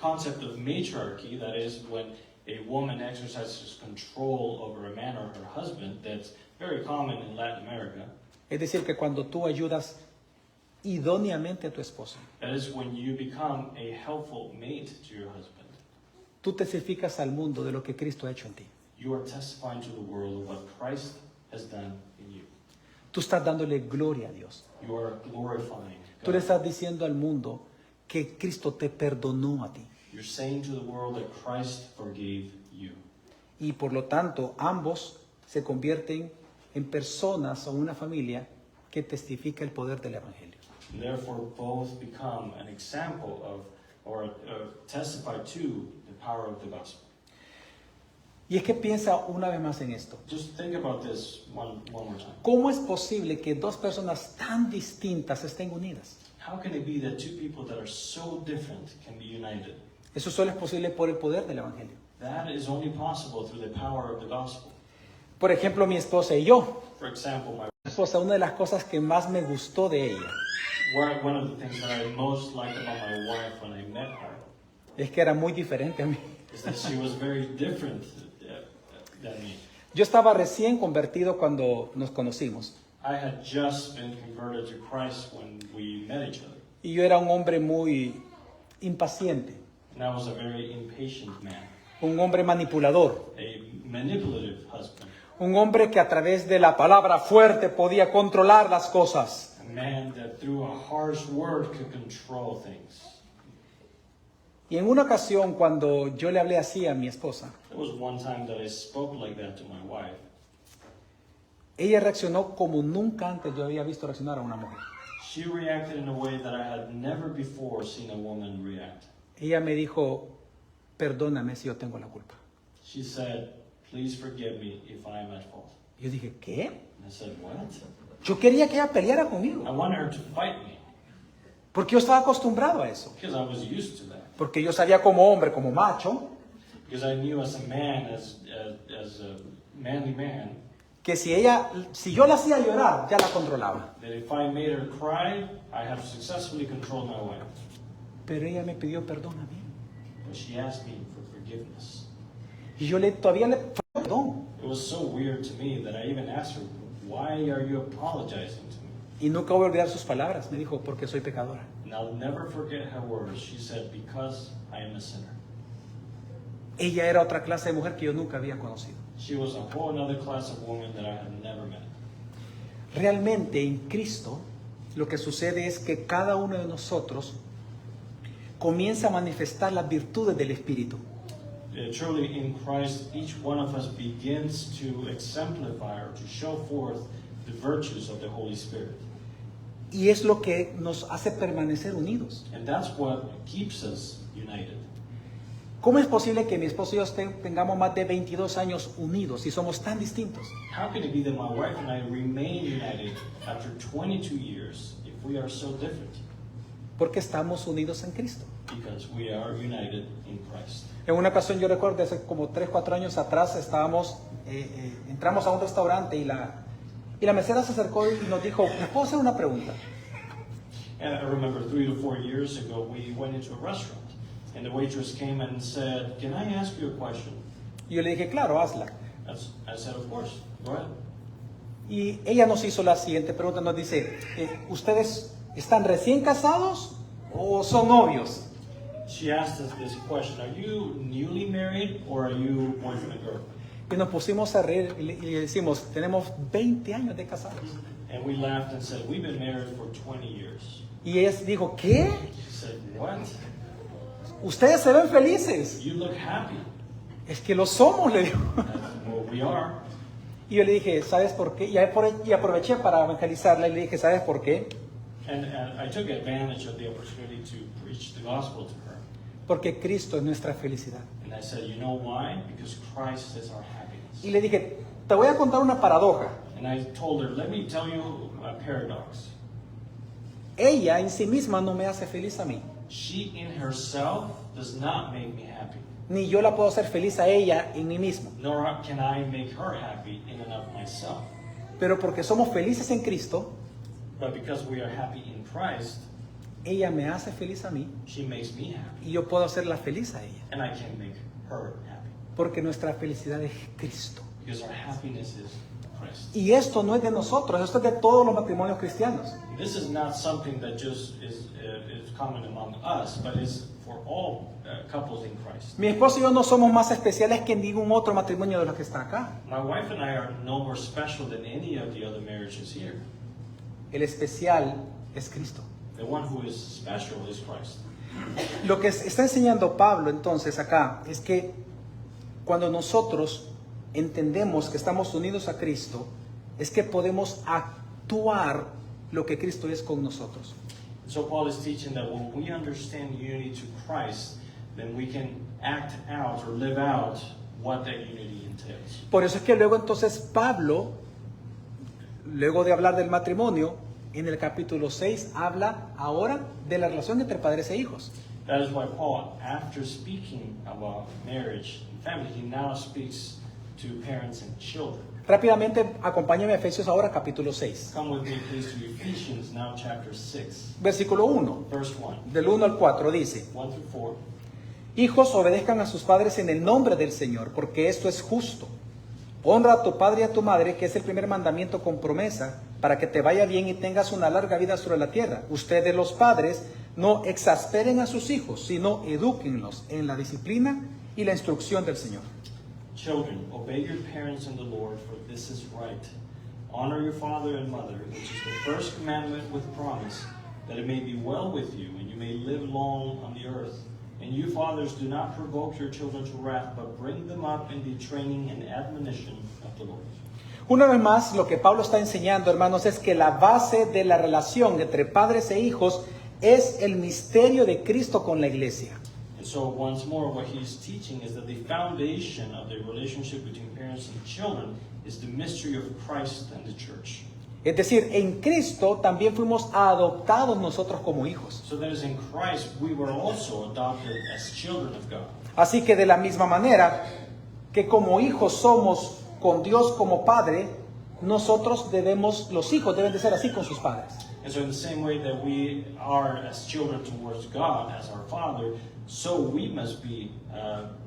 concept of matriarchy, that is, when a woman exercises control over a man or her husband, that's very common in Latin America, es decir, que cuando tú ayudas idóneamente a tu esposo, that is when you become a helpful mate to your husband. tú testificas al mundo de lo que Cristo ha hecho en ti. You are testifying to the world of what Christ has done in you. Tú estás dándole gloria a Dios. You are glorifying Tú le God. estás diciendo al mundo que Cristo te perdonó a ti. You're saying to the world that Christ forgave you. Y por lo tanto, ambos se convierten en personas o una familia que testifica el poder del Evangelio. And therefore, both become an example of, or testify to, the power of the gospel. Y es que piensa una vez más en esto. Just think about this one more time. ¿Cómo es posible que dos personas tan distintas estén unidas? How can it be that two people that are so different can be united? Eso solo es posible por el poder del Evangelio. That is only possible through the power of the gospel. Por ejemplo, mi esposa y yo. For example, my Esposa, una de las cosas que más me gustó de ella one of the things that I most liked about my wife when I met her es que era muy diferente a mí. is that she was very different than me. Yo estaba recién convertido cuando nos conocimos. I had just been converted to Christ when we met each other. Y yo era un hombre muy impaciente, And I was a very impatient man, un hombre manipulador, a manipulative husband, un hombre que a través de la palabra fuerte podía controlar las cosas. a man that through a harsh word could control things. Y en una ocasión, cuando yo le hablé así a mi esposa, There was one time that I spoke like that to my wife. ella reaccionó como nunca antes yo había visto reaccionar a una mujer. She reacted in a way that I had never before seen a woman react. Ella me dijo, perdóname si yo tengo la culpa. She said, "Please forgive me if I am at fault." Yo dije, ¿qué? And I said, "What?" Yo quería que ella peleara conmigo, I wanted her to fight me porque yo estaba acostumbrado a eso. because I was used to that. Porque yo sabía como hombre, como macho, Because I knew as a man, as a manly man, que si yo la hacía llorar, ya la controlaba. that if I made her cry, I had successfully controlled my wife. Pero ella me pidió perdón a mí. But she asked me for forgiveness. Y yo todavía le perdón. It was so weird to me that I even asked her, "Why are you apologizing to me?" Y nunca voy a olvidar sus palabras. Me dijo, porque soy pecadora. And I'll never forget her words. She said, "Because I am a sinner." Ella era otra clase de mujer que yo nunca había conocido. She was a whole other class of woman that I had never met. Realmente en Cristo lo que sucede es que cada uno de nosotros comienza a manifestar las virtudes del Espíritu. Truly, in Christ, each one of us begins to exemplify or to show forth the virtues of the Holy Spirit. Y es lo que nos hace permanecer unidos. And that's what keeps us united. ¿Cómo es posible que mi esposo y yo tengamos más de 22 años unidos y somos tan distintos? How can it be that my wife and I remain united after 22 years if we are so different? Porque estamos unidos en Cristo. because we are united in Christ. En una ocasión yo recuerdo, hace como 3, 4 años atrás, entramos a un restaurante y la mesera se acercó y nos dijo, ¿les puedo hacer una pregunta? And I remember 3 to 4 years ago, we went into a restaurant, and the waitress came and said, "Can I ask you a question?" Y yo le dije, claro, hazla. I said, "Of course, go ahead." Y ella nos hizo la siguiente pregunta, nos dice, ¿ustedes están recién casados o son novios? She asked us this question: Are you newly married or are you boyfriend and girlfriend? Y nos pusimos a reír y le decimos, tenemos 20 años de casados. And we laughed and said, "We've been married for 20 years." Y ella dijo, ¿qué? She said, "What? Ustedes se ven felices. You look happy." Es que lo somos, le digo. I said, "Well, we are." Y yo le dije, ¿sabes por qué? Y aproveché para evangelizarla y le dije, ¿sabes por qué? And I took advantage of the opportunity to preach the gospel to her. Porque Cristo es nuestra felicidad. And I said, "You know why? Because Christ is our happiness." Y le dije, te voy a contar una paradoja. And I told her, "Let me tell you a paradox. Ella en sí misma no me hace feliz a mí. She in herself does not make me happy, Ni yo la puedo hacer feliz a ella en mí mismo. nor can I make her happy in and of myself. Pero porque somos felices en Cristo, But because we are happy in Christ, ella me hace feliz a mí she makes me happy, y yo puedo hacerla feliz a ella. and I can make her happy. Porque nuestra felicidad es Cristo. Because our happiness is Christ. Y esto no es de nosotros, esto es de todos los matrimonios cristianos. This is not something that just is common among us, but is for all couples in Christ. Mi esposo y yo no somos más especiales que ningún otro matrimonio de los que está acá. My wife and I are no more special than any of the other marriages here. El especial es Cristo. The one who is special is Christ. Lo que está enseñando Pablo entonces acá es que cuando nosotros entendemos que estamos unidos a Cristo, es que podemos actuar lo que Cristo es con nosotros. So Paul is teaching that when we understand unity to Christ, then we can act out or live out what that unity entails. Por eso es que luego entonces Pablo, luego de hablar del matrimonio, en el capítulo 6 habla ahora de la relación entre padres e hijos. That is why Paul, after speaking about marriage and family, he now speaks to parents and children. Rápidamente, acompáñame a Efesios ahora, capítulo 6. Come with me, please, to Ephesians, now chapter 6, Versículo 1, verse 1, del 1 al 4 dice, 1 through 4. Hijos, obedezcan a sus padres en el nombre del Señor, porque esto es justo. Honra a tu padre y a tu madre, que es el primer mandamiento con promesa, para que te vaya bien y tengas una larga vida sobre la tierra. Ustedes los padres no exasperen a sus hijos, sino edúquenlos en la disciplina y la instrucción del Señor. Children, obey your parents in the Lord, for this is right. Honor your father and mother, which is the first commandment with promise, that it may be well with you, and you may live long on the earth. And you fathers, do not provoke your children to wrath, but bring them up in the training and admonition of the Lord. Una vez más, lo que Pablo está enseñando, hermanos, es que la base de la relación entre padres e hijos es el misterio de Cristo con la iglesia. And so once more, what he's teaching is that the foundation of the relationship between parents and children is the mystery of Christ and the church. Es decir, en Cristo también fuimos adoptados nosotros como hijos. So that is in Christ, we were also adopted as children of God. Así que de la misma manera que como hijos somos con Dios como Padre, nosotros los hijos deben de ser así con sus padres. And so in the same way that we are as children towards God, as our Father, so we must be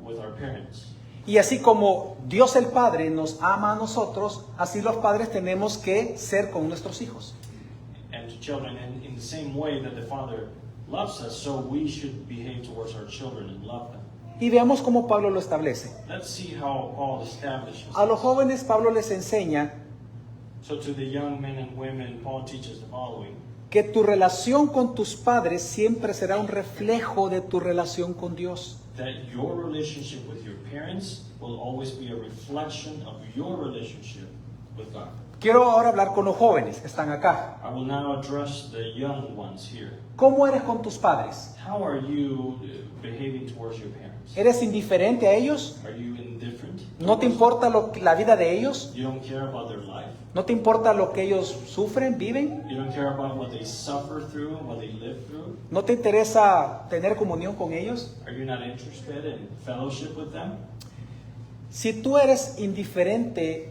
with our parents. Y así como Dios el Padre nos ama a nosotros, así los padres tenemos que ser con nuestros hijos. And to children, and in the same way that the Father loves us, so we should behave towards our children and love them. Y veamos cómo Pablo lo establece. Let's see how Paul establishes A los this. jóvenes Pablo les enseña So to the young men and women, Paul teaches the following: que tu relación con tus padres siempre será un reflejo de tu relación con Dios. that your relationship with your parents will always be a reflection of your relationship with God. Quiero ahora hablar con los jóvenes que están acá. I will now address the young ones here. ¿Cómo eres con tus padres? How are you behaving towards your parents? ¿Eres indiferente a ellos? Are you indifferent? ¿No te importa la vida de ellos? You don't care about their life? ¿No te importa lo que ellos sufren, viven? You don't care about what they suffer through and what they live through? ¿No te interesa tener comunión con ellos? Are you not interested in fellowship with them? Si tú eres indiferente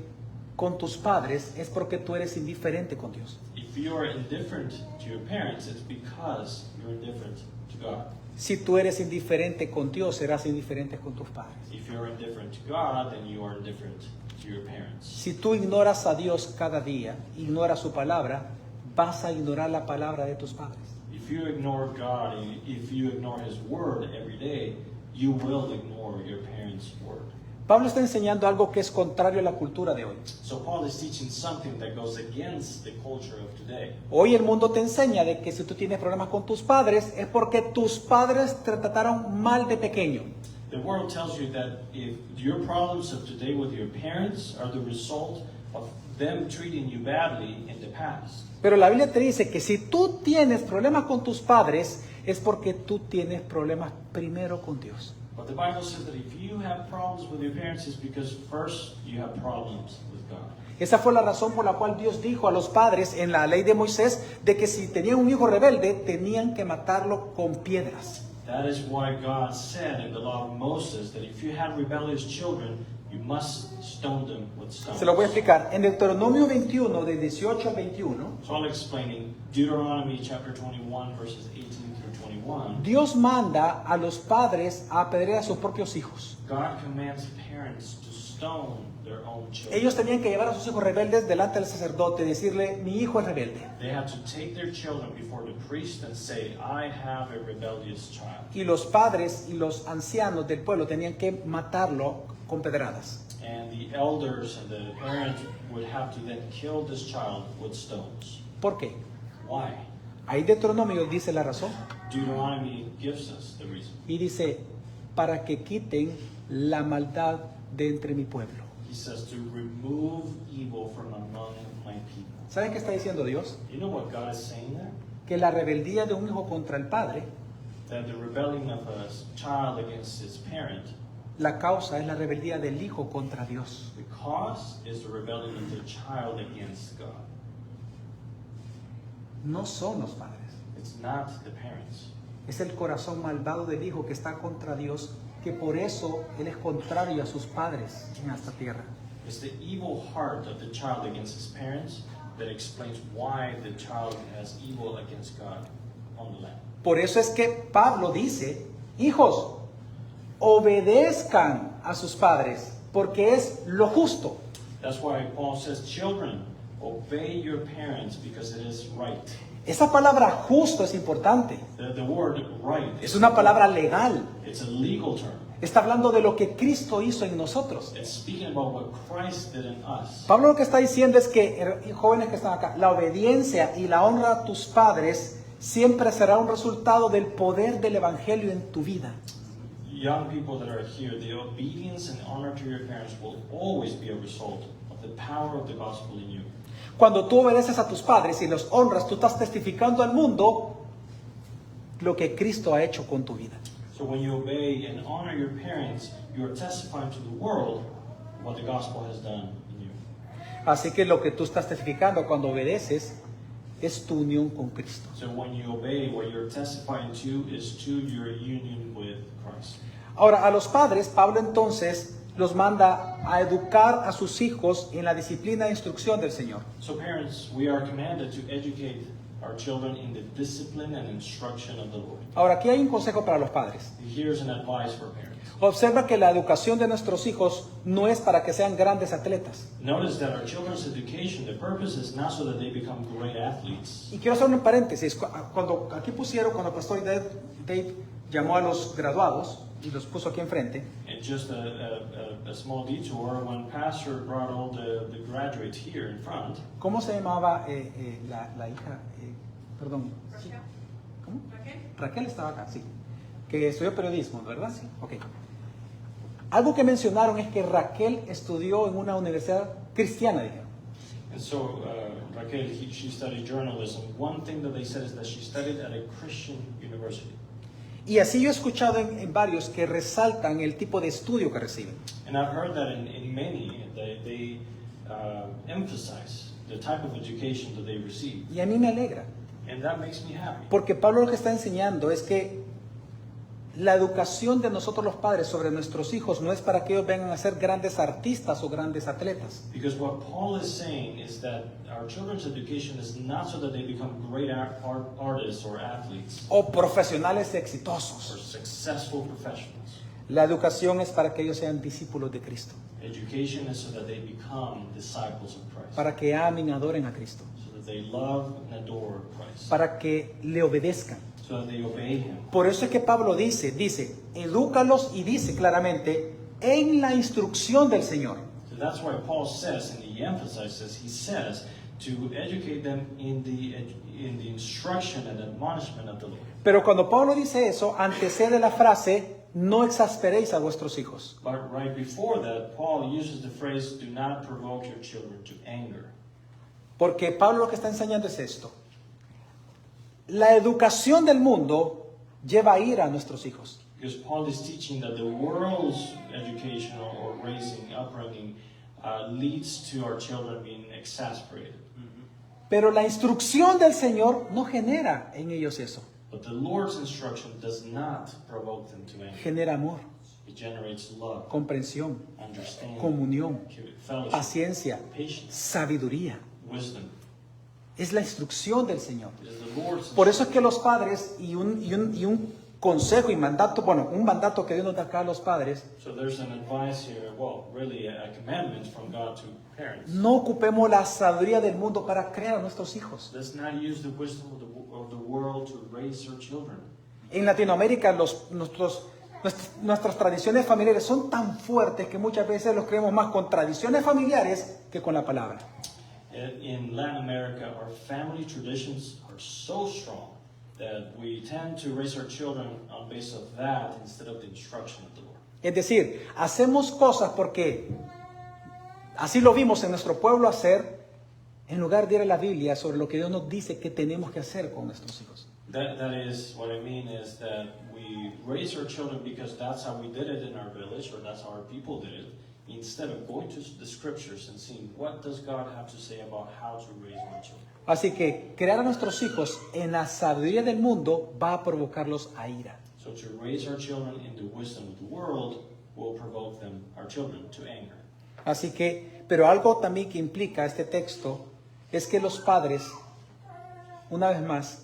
con tus padres, es porque tú eres indiferente con Dios. If you are indifferent to your parents, it's because you're indifferent to God. Si tú eres indiferente con Dios, serás indiferente con tus padres. If you're indifferent to God, then you are indifferent to your parents. Si tú ignoras a Dios cada día, ignoras su palabra, vas a ignorar la palabra de tus padres. If you ignore God, if you ignore His word every day, you will ignore your parents' word. Pablo está enseñando algo que es contrario a la cultura de hoy. So Paul is teaching something that goes against the culture of today. Hoy el mundo te enseña de que si tú tienes problemas con tus padres es porque tus padres te trataron mal de pequeño. The world tells you that if your problems of today with your parents are the result of them treating you badly in the past. Pero la Biblia te dice que si tú tienes problemas con tus padres es porque tú tienes problemas primero con Dios. But the Bible says that if you have problems with your parents, it's because first you have problems with God. Esa fue la razón por la cual Dios dijo a los padres en la ley de Moisés de que si tenían un hijo rebelde tenían que matarlo con piedras. That is why God said in the law of Moses that if you have rebellious children, you must stone them with stones. Se lo voy a explicar. En Deuteronomio 21, de 18 al 21, So I'll explain in Deuteronomy chapter 21, verses 18 through 21. Dios manda a los padres a apedrear a sus propios hijos. God commands parents to stone their own children. Ellos tenían que llevar a sus hijos rebeldes delante del sacerdote y decirle, mi hijo es rebelde. They had to take their children before the priest and say, I have a rebellious child. Y los padres y los ancianos del pueblo tenían que matarlo con pedradas. And the elders and the parents would have to then kill this child with stones. ¿Por qué? Why? Ahí Deuteronomio dice la razón. Deuteronomy gives us the reason. Y dice, para que quiten la maldad de entre mi pueblo. He says to remove evil from among my people. ¿Saben qué está diciendo Dios? You know what God is saying there? Que la rebeldía de un hijo contra el padre, That the rebellion of a child against his parent, la causa es la rebeldía del hijo contra Dios. the cause is the rebellion of the child against God. No son los padres. It's not the parents. Es el corazón malvado del hijo que está contra Dios, que por eso él es contrario a sus padres en esta tierra. It's the evil heart of the child against his parents that explains why the child has evil against God on the land. Por eso es que Pablo dice, hijos, obedezcan a sus padres, porque es lo justo. That's why Paul says, children, obey your parents because it is right. Esa palabra justo es importante. The word right Es una palabra legal. it's a legal term. Está hablando de lo que Cristo hizo en nosotros. It's speaking about what Christ did in us. Pablo lo que está diciendo es que, jóvenes que están acá, la obediencia y la honra a tus padres siempre será un resultado del poder del Evangelio en tu vida. Young people that are here, the obedience and honor to your parents will always be a result of the power of the gospel in you. Cuando tú obedeces a tus padres y los honras, tú estás testificando al mundo lo que Cristo ha hecho con tu vida. So when you obey and honor your parents, you are testifying to the world what the gospel has done in you. Así que lo que tú estás testificando cuando obedeces es tu unión con Cristo. So when you obey, what you're testifying to is to your union with Christ. Ahora, a los padres, Pablo entonces los manda a educar a sus hijos en la disciplina e instrucción del Señor. So parents, we are commanded to educate our children in the discipline and instruction of the Lord. Ahora, aquí hay un consejo para los padres. Here's an advice for parents. Observa que la educación de nuestros hijos no es para que sean grandes atletas. Notice that our children's education, the purpose is not so that they become great athletes. Y quiero hacer un paréntesis. Cuando aquí pusieron, cuando el pastor Dave llamó a los graduados y los puso aquí enfrente, And just a small detour, when Pastor brought all the graduates here in front, ¿cómo se llamaba la hija? Perdón. ¿sí? ¿Cómo? Raquel estaba acá, sí. Que estudió periodismo, ¿verdad? Sí. Ok. Algo que mencionaron es que Raquel estudió en una universidad cristiana, dijeron. And so Raquel, she studied journalism. One thing that they said is that she studied at a Christian university. Y así yo he escuchado en varios que resaltan el tipo de estudio que reciben. And I've heard that in many, they emphasize the type of education that they receive. Y a mí me alegra, And that makes me happy. porque Pablo lo que está enseñando es que la educación de nosotros los padres sobre nuestros hijos no es para que ellos vengan a ser grandes artistas o grandes atletas. Because what Paul is saying is that our children's education is not so that they become great artists or athletes O profesionales or exitosos. successful professionals. La educación es para que ellos sean discípulos de Cristo, Education is so that they become disciples of Christ. para que amen y adoren a Cristo, So that they love and adore Christ. para que le obedezcan. So that they obey Him. Por eso es que Pablo dice, edúcalos y dice claramente, en la instrucción del Señor. So that's why Paul says, and he emphasizes, he says, to educate them in the instruction and admonishment of the Lord. Pero cuando Pablo dice eso, antecede la frase, no exasperéis a vuestros hijos. But right before that, Paul uses the phrase, do not provoke your children to anger. Porque Pablo lo que está enseñando es esto. La educación del mundo lleva a ira a nuestros hijos. Because Paul is teaching that the world's education or raising, upbringing, leads to our children being exasperated. Pero la instrucción del Señor no genera en ellos eso. But the Lord's instruction does not provoke them to anger. Genera amor, It generates love, comprensión, understanding, comunión, fellowship, paciencia, patience, sabiduría. wisdom. Es la instrucción del Señor. It is the Lord's Por eso es instruction. que los padres y un consejo y mandato, bueno, un mandato que Dios nos da acá a los padres, So there's an advice here, well, really a commandment from God to parents. no ocupemos la sabiduría del mundo para crear a nuestros hijos. Let's not use the wisdom of the world to raise our children. En Latinoamérica nuestras tradiciones familiares son tan fuertes que muchas veces los creemos más con tradiciones familiares que con la palabra. In Latin America, our family traditions are so strong that we tend to raise our children on base of that instead of the instruction of the Lord. Es decir, hacemos cosas porque así lo vimos en nuestro pueblo hacer, en lugar de ir a la Biblia sobre lo que Dios nos dice que tenemos que hacer con nuestros hijos. That is what I mean is that we raise our children because that's how we did it in our village or that's how our people did it, instead of going to the scriptures and seeing what does God have to say about how to raise my children. Así que crear a nuestros hijos en la sabiduría del mundo va a provocarlos a ira. So to raise our children in the wisdom of the world will provoke them, our children, to anger. Así que, pero algo también que implica este texto es que los padres, una vez más,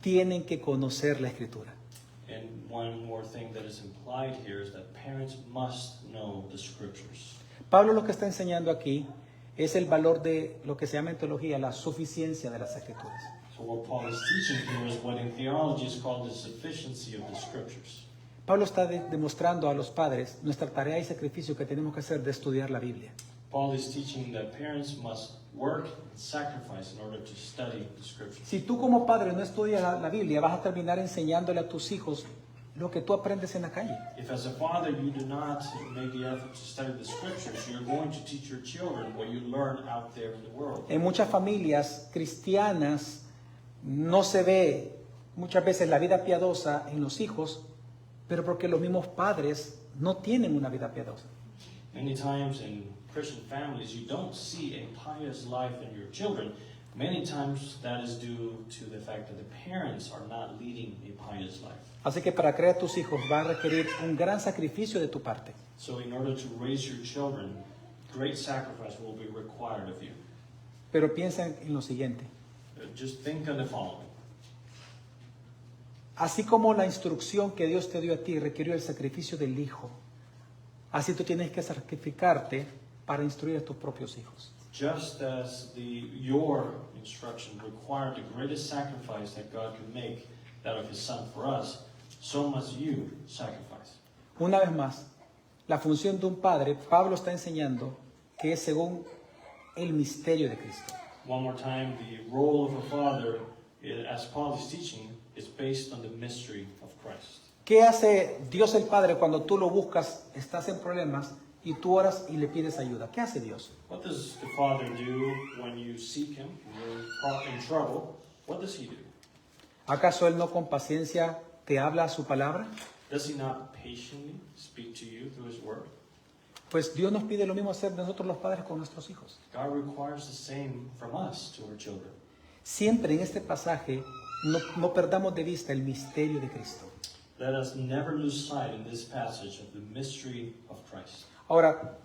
tienen que conocer la Escritura. And one more thing that is implied here is that parents must know the scriptures. Pablo lo que está enseñando aquí es el valor de lo que se llama en teología la suficiencia de las Escrituras. So what Paul is teaching here is what in theology is called the sufficiency of the scriptures. Pablo está demostrando a los padres nuestra tarea y sacrificio que tenemos que hacer de estudiar la Biblia. Paul is teaching that parents must work and sacrifice in order to study the scriptures. Si tú como padre no estudias la Biblia, vas a terminar enseñándole a tus hijos lo que tú aprendes en la calle. If as a father you do not make the effort to study the scriptures, you're going to teach your children what you learn out there in the world. En muchas familias cristianas no se ve muchas veces la vida piadosa en los hijos, pero porque los mismos padres no tienen una vida piadosa. Many times in Christian families, you don't see a pious life in your children. Many times that is due to the fact that the parents are not leading a pious life. Así que para crear tus hijos va a requerir un gran sacrificio de tu parte. So in order to raise your children, great sacrifice will be required of you. Pero piensa en lo siguiente. Just think on the following. Así como la instrucción que Dios te dio a ti requirió el sacrificio del hijo, así tú tienes que sacrificarte para instruir a tus propios hijos. Just as your instruction required the greatest sacrifice that God could make, that of His Son for us, so must you sacrifice. Una vez más, la función de un padre, Pablo está enseñando que es según el misterio de Cristo. One more time, the role of a father, as Paul is teaching, is based on the mystery of Christ. ¿Qué hace Dios el Padre cuando tú lo buscas, estás en problemas y tú oras y le pides ayuda. ¿Qué hace Dios? What does the Father do when you seek Him, when you're in trouble? What does He do? ¿Acaso Él no con paciencia te habla su palabra? Does He not patiently speak to you through His Word? Pues Dios nos pide lo mismo hacer nosotros los padres con nuestros hijos. God requires the same from us to our children. Siempre en este pasaje no perdamos de vista el misterio de Cristo. Let us never lose sight in this passage of the mystery of Christ. Ahora,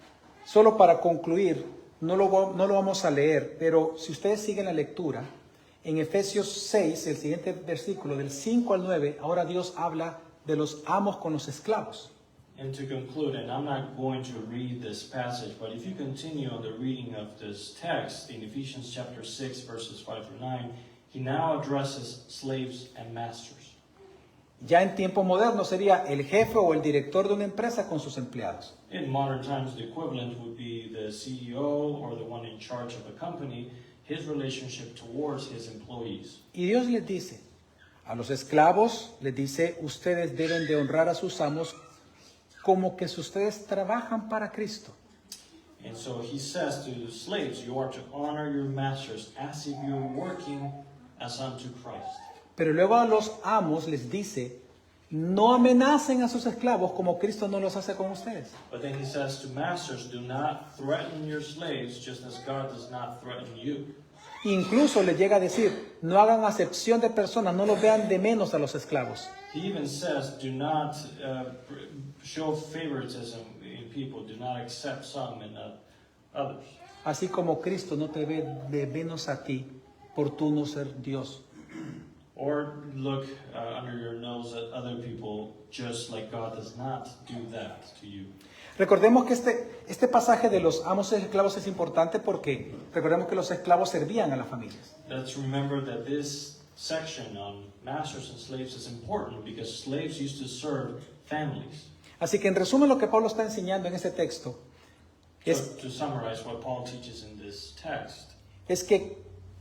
solo para concluir, no lo vamos a leer, pero si ustedes siguen la lectura, en Efesios 6, el siguiente versículo, del 5 al 9, ahora Dios habla de los amos con los esclavos. And to conclude, and I'm not going to read this passage, but if you continue on the reading of this text in Ephesians chapter 6, verses 5 through 9, he now addresses slaves and masters. Ya en tiempo moderno sería el jefe o el director de una empresa con sus empleados. In modern times, the equivalent would be the CEO or the one in charge of a company, his relationship towards his employees. Y Dios les dice, a los esclavos les dice, ustedes deben de honrar a sus amos como que si ustedes trabajan para Cristo. And so he says to the slaves, you are to honor your masters as if you're working as unto Christ. Pero luego a los amos les dice, no amenacen a sus esclavos como Cristo no los hace con ustedes. But then he says to masters, do not threaten your slaves just as God does not threaten you. Incluso les llega a decir, no hagan acepción de personas, no los vean de menos a los esclavos. He even says, do not show favoritism in people, do not accept some and not others. Así como Cristo no te ve de menos a ti por tú no ser Dios. Or look under your nose at other people just like God does not do that to you. Recordemos que este pasaje de los amos y esclavos es importante porque recordemos que los esclavos servían a las familias. Let's remember that this section on masters and slaves is important because slaves used to serve families. Así que en resumen lo que Pablo está enseñando en este texto So, to summarize what Paul teaches in this text, es que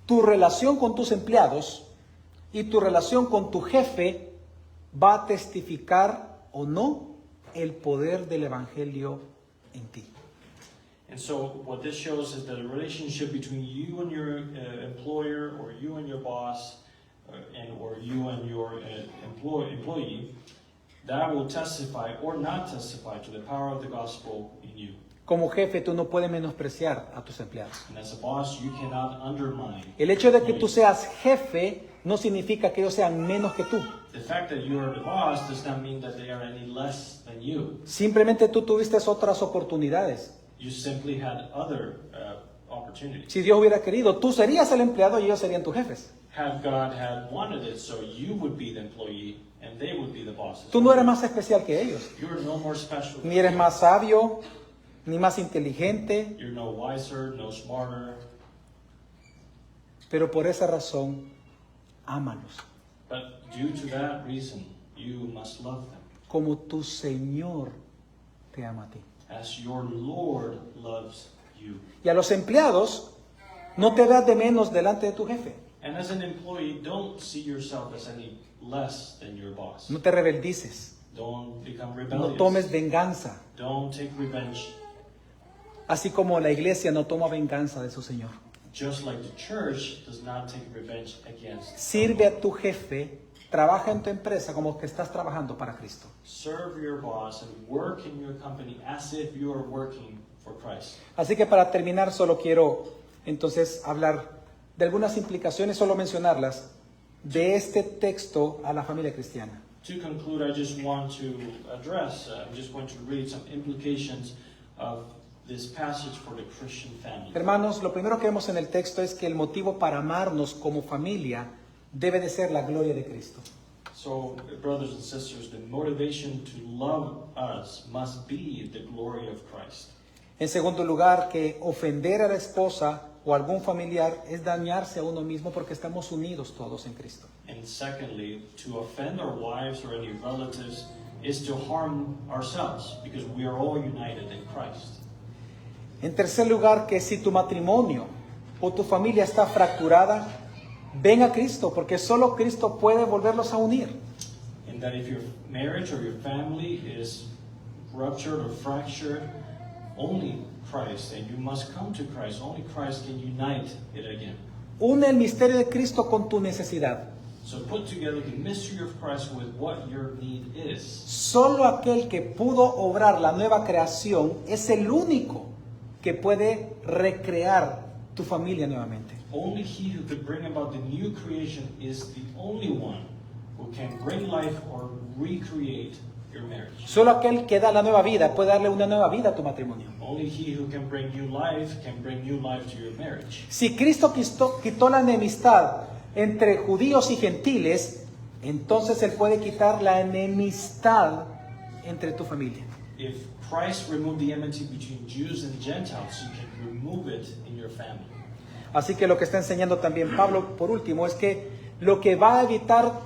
tu relación con tus empleados y tu relación con tu jefe va a testificar o no el poder del evangelio en ti. and so what this shows is that the relationship between you and your employer, or you and your boss, or you and your employee, that will testify or not testify to the power of the gospel in you. Como jefe tú no puedes menospreciar a tus empleados. And as a boss, you cannot undermine. El hecho de que tú seas jefe no significa que ellos sean menos que tú. The fact that you are the boss does not mean that they are any less than you. Simplemente tú tuviste otras oportunidades. You simply had other opportunities. Si Dios hubiera querido, tú serías el empleado y ellos serían tus jefes. Had God had wanted it, so you would be the employee and they would be the bosses. Tú no eres más especial que ellos. You're no more special. Ni eres más sabio, ni más inteligente. You're no wiser, no smarter. Pero por esa razón, ámalos. But due to that reason, you must love them Como tu Señor te ama a ti. as your Lord loves you. Y a los empleados, no te veas de menos delante de tu jefe. And as an employee, don't see yourself as any less than your boss. No te rebeldices. Don't become No rebellious. tomes venganza. Don't take revenge. Así como la iglesia no toma venganza de su Señor. Just like the church does not take revenge against. Sirve a tu jefe, trabaja en tu empresa como que estás trabajando para Cristo. Serve your boss and work in your company as if you are working for Christ. Así que para terminar solo quiero entonces hablar de algunas implicaciones, solo mencionarlas, de este texto a la familia cristiana. To conclude, I just want to address, I'm just going to read some implications of this passage for the Christian family. Hermanos, lo primero que vemos en el texto es que el motivo para amarnos como familia debe de ser la gloria de Cristo. So, brothers and sisters, the motivation to love us must be the glory of Christ. En segundo lugar, que ofender a la esposa o algún familiar es dañarse a uno mismo porque estamos unidos todos en Cristo. And secondly, to offend our wives or any relatives is to harm ourselves because we are all united in Christ. En tercer lugar, que si tu matrimonio o tu familia está fracturada, ven a Cristo, porque solo Cristo puede volverlos a unir. And that if your marriage or your family is ruptured or fractured, only Christ, and you must come to Christ. Only Christ can unite it again. Une el misterio de Cristo con tu necesidad. So put together the mystery of Christ with what your need is. Solo aquel que pudo obrar la nueva creación es el único que puede recrear tu familia nuevamente. Only he who could bring about the new creation is the only one who can bring life or recreate your marriage. Solo aquel que da la nueva vida puede darle una nueva vida a tu matrimonio. Only he who can bring new life to your marriage. Si Cristo quitó la enemistad entre judíos y gentiles, entonces Él puede quitar la enemistad entre tu familia. If Christ removed the enmity between Jews and Gentiles, you can remove it in your family. Así que lo que está enseñando también Pablo, por último, es que lo que va a evitar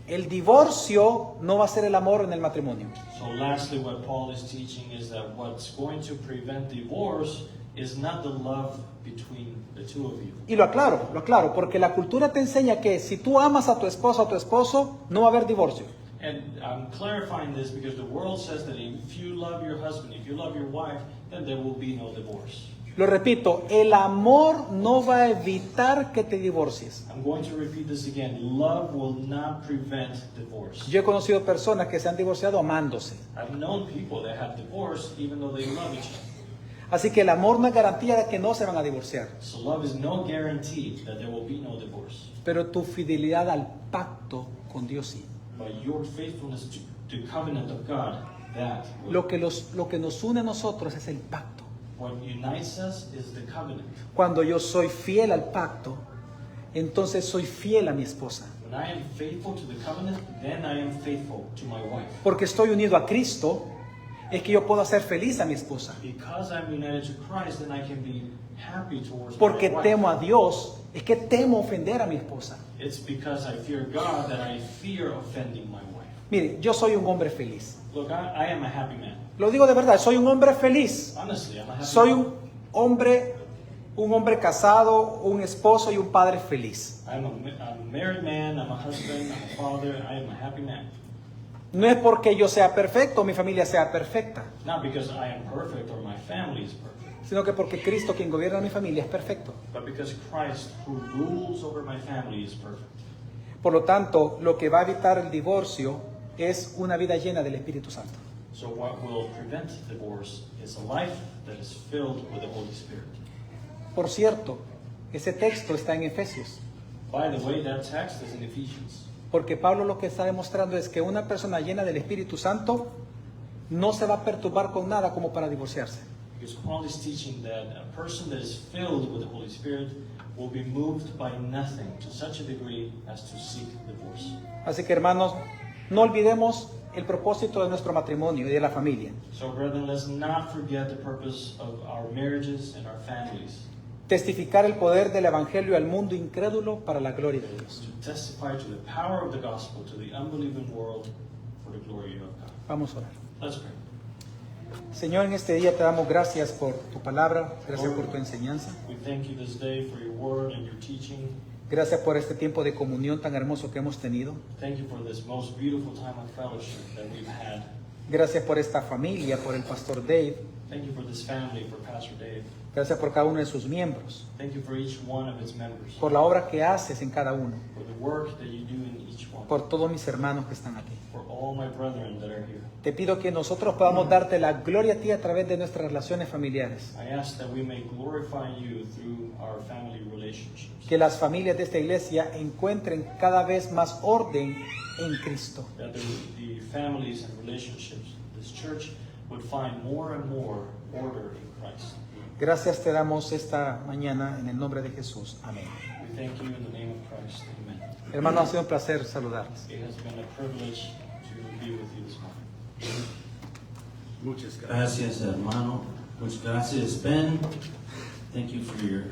el divorcio no va a ser el amor en el matrimonio. So lastly, what Paul is teaching is that what's going to prevent divorce is not the love between the two of you. Y lo aclaro, porque la cultura te enseña que si tú amas a tu esposa o a tu esposo, no va a haber divorcio. And I'm clarifying this because the world says that if you love your husband, if you love your wife, then there will be no divorce. Lo repito, el amor no va a evitar que te divorcies. I'm going to repeat this again. Love will not prevent divorce. Yo he conocido personas que se han divorciado amándose. I've known people that have divorced even though they love each other. Así que el amor no es garantía de que no se van a divorciar. So love is no guarantee that there will be no divorce. Pero tu fidelidad al pacto con Dios sí. But your faithfulness to the covenant of God, that will. Lo que nos une a nosotros es el pacto. What unites us is the covenant. Cuando yo soy fiel al pacto, entonces soy fiel a mi esposa. When I am faithful to the covenant, then I am faithful to my wife. Porque estoy unido a Cristo, es que yo puedo hacer feliz a mi esposa. Because I'm united to Christ, then I can be happy towards Porque my wife. temo a Dios, es que temo ofender a mi esposa. It's because I fear God that I fear offending my wife. Mire, yo soy un hombre feliz. Look, I am a happy man. Lo digo de verdad, soy un hombre feliz. Honestly, I'm a happy Soy man. un hombre casado, un esposo y un padre feliz. I'm a married man, I'm a husband, I'm a father, I am a happy man. No es porque yo sea perfecto o mi familia sea perfecta, Not because I am perfect or my family is perfect, sino que porque Cristo, quien gobierna mi familia, es perfecto. but because Christ, who rules over my family, is perfect. Por lo tanto, lo que va a evitar el divorcio es una vida llena del Espíritu Santo. So what will prevent divorce is a life that is filled with the Holy Spirit. Por cierto, ese texto está en Efesios, By the way, that text is in Ephesians. porque Pablo lo que está demostrando es que una persona llena del Espíritu Santo no se va a perturbar con nada como para divorciarse. Because Paul is teaching that a person that is filled with the Holy Spirit will be moved by nothing to such a degree as to seek divorce. Así que hermanos, no olvidemos el propósito de nuestro matrimonio y de la familia. So brethren, let's not forget the purpose of our marriages and our families. Testificar el poder del Evangelio al mundo incrédulo para la gloria de Dios. To testify to the power of the gospel to the unbelieving world for the glory of God. Vamos a orar. Let's pray. Señor, en este día te damos gracias por tu palabra, gracias por tu enseñanza, We thank you this day for your word and your teaching. gracias por este tiempo de comunión tan hermoso que hemos tenido, Thank you for this most beautiful time of fellowship that we've had. gracias por esta familia, por el pastor Dave, Thank you for this family, for Pastor Dave. gracias por cada uno de sus miembros, Thank you for each one of its members. por la obra que haces en cada uno, For the work that you do in each one. por todos mis hermanos que están aquí. For all my brethren that are here. Te pido que nosotros podamos darte la gloria a ti a través de nuestras relaciones familiares, I ask that we may glorify you through our family relationships. que las familias de esta iglesia encuentren cada vez más orden en Cristo. That the families and relationships, this church, would find more and more order in Christ. Gracias te damos esta mañana en el nombre de Jesús. Amén. We thank you in the name of Christ. Amen. Hermanos, ha sido un placer saludarles. It has been a privilege to be with you this morning. Muchas gracias, hermano. Muchas gracias, Ben. Thank you for your.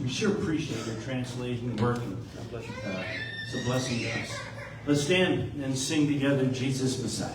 We sure appreciate your translating work. It's a blessing to us. Let's stand and sing together, Jesus Messiah.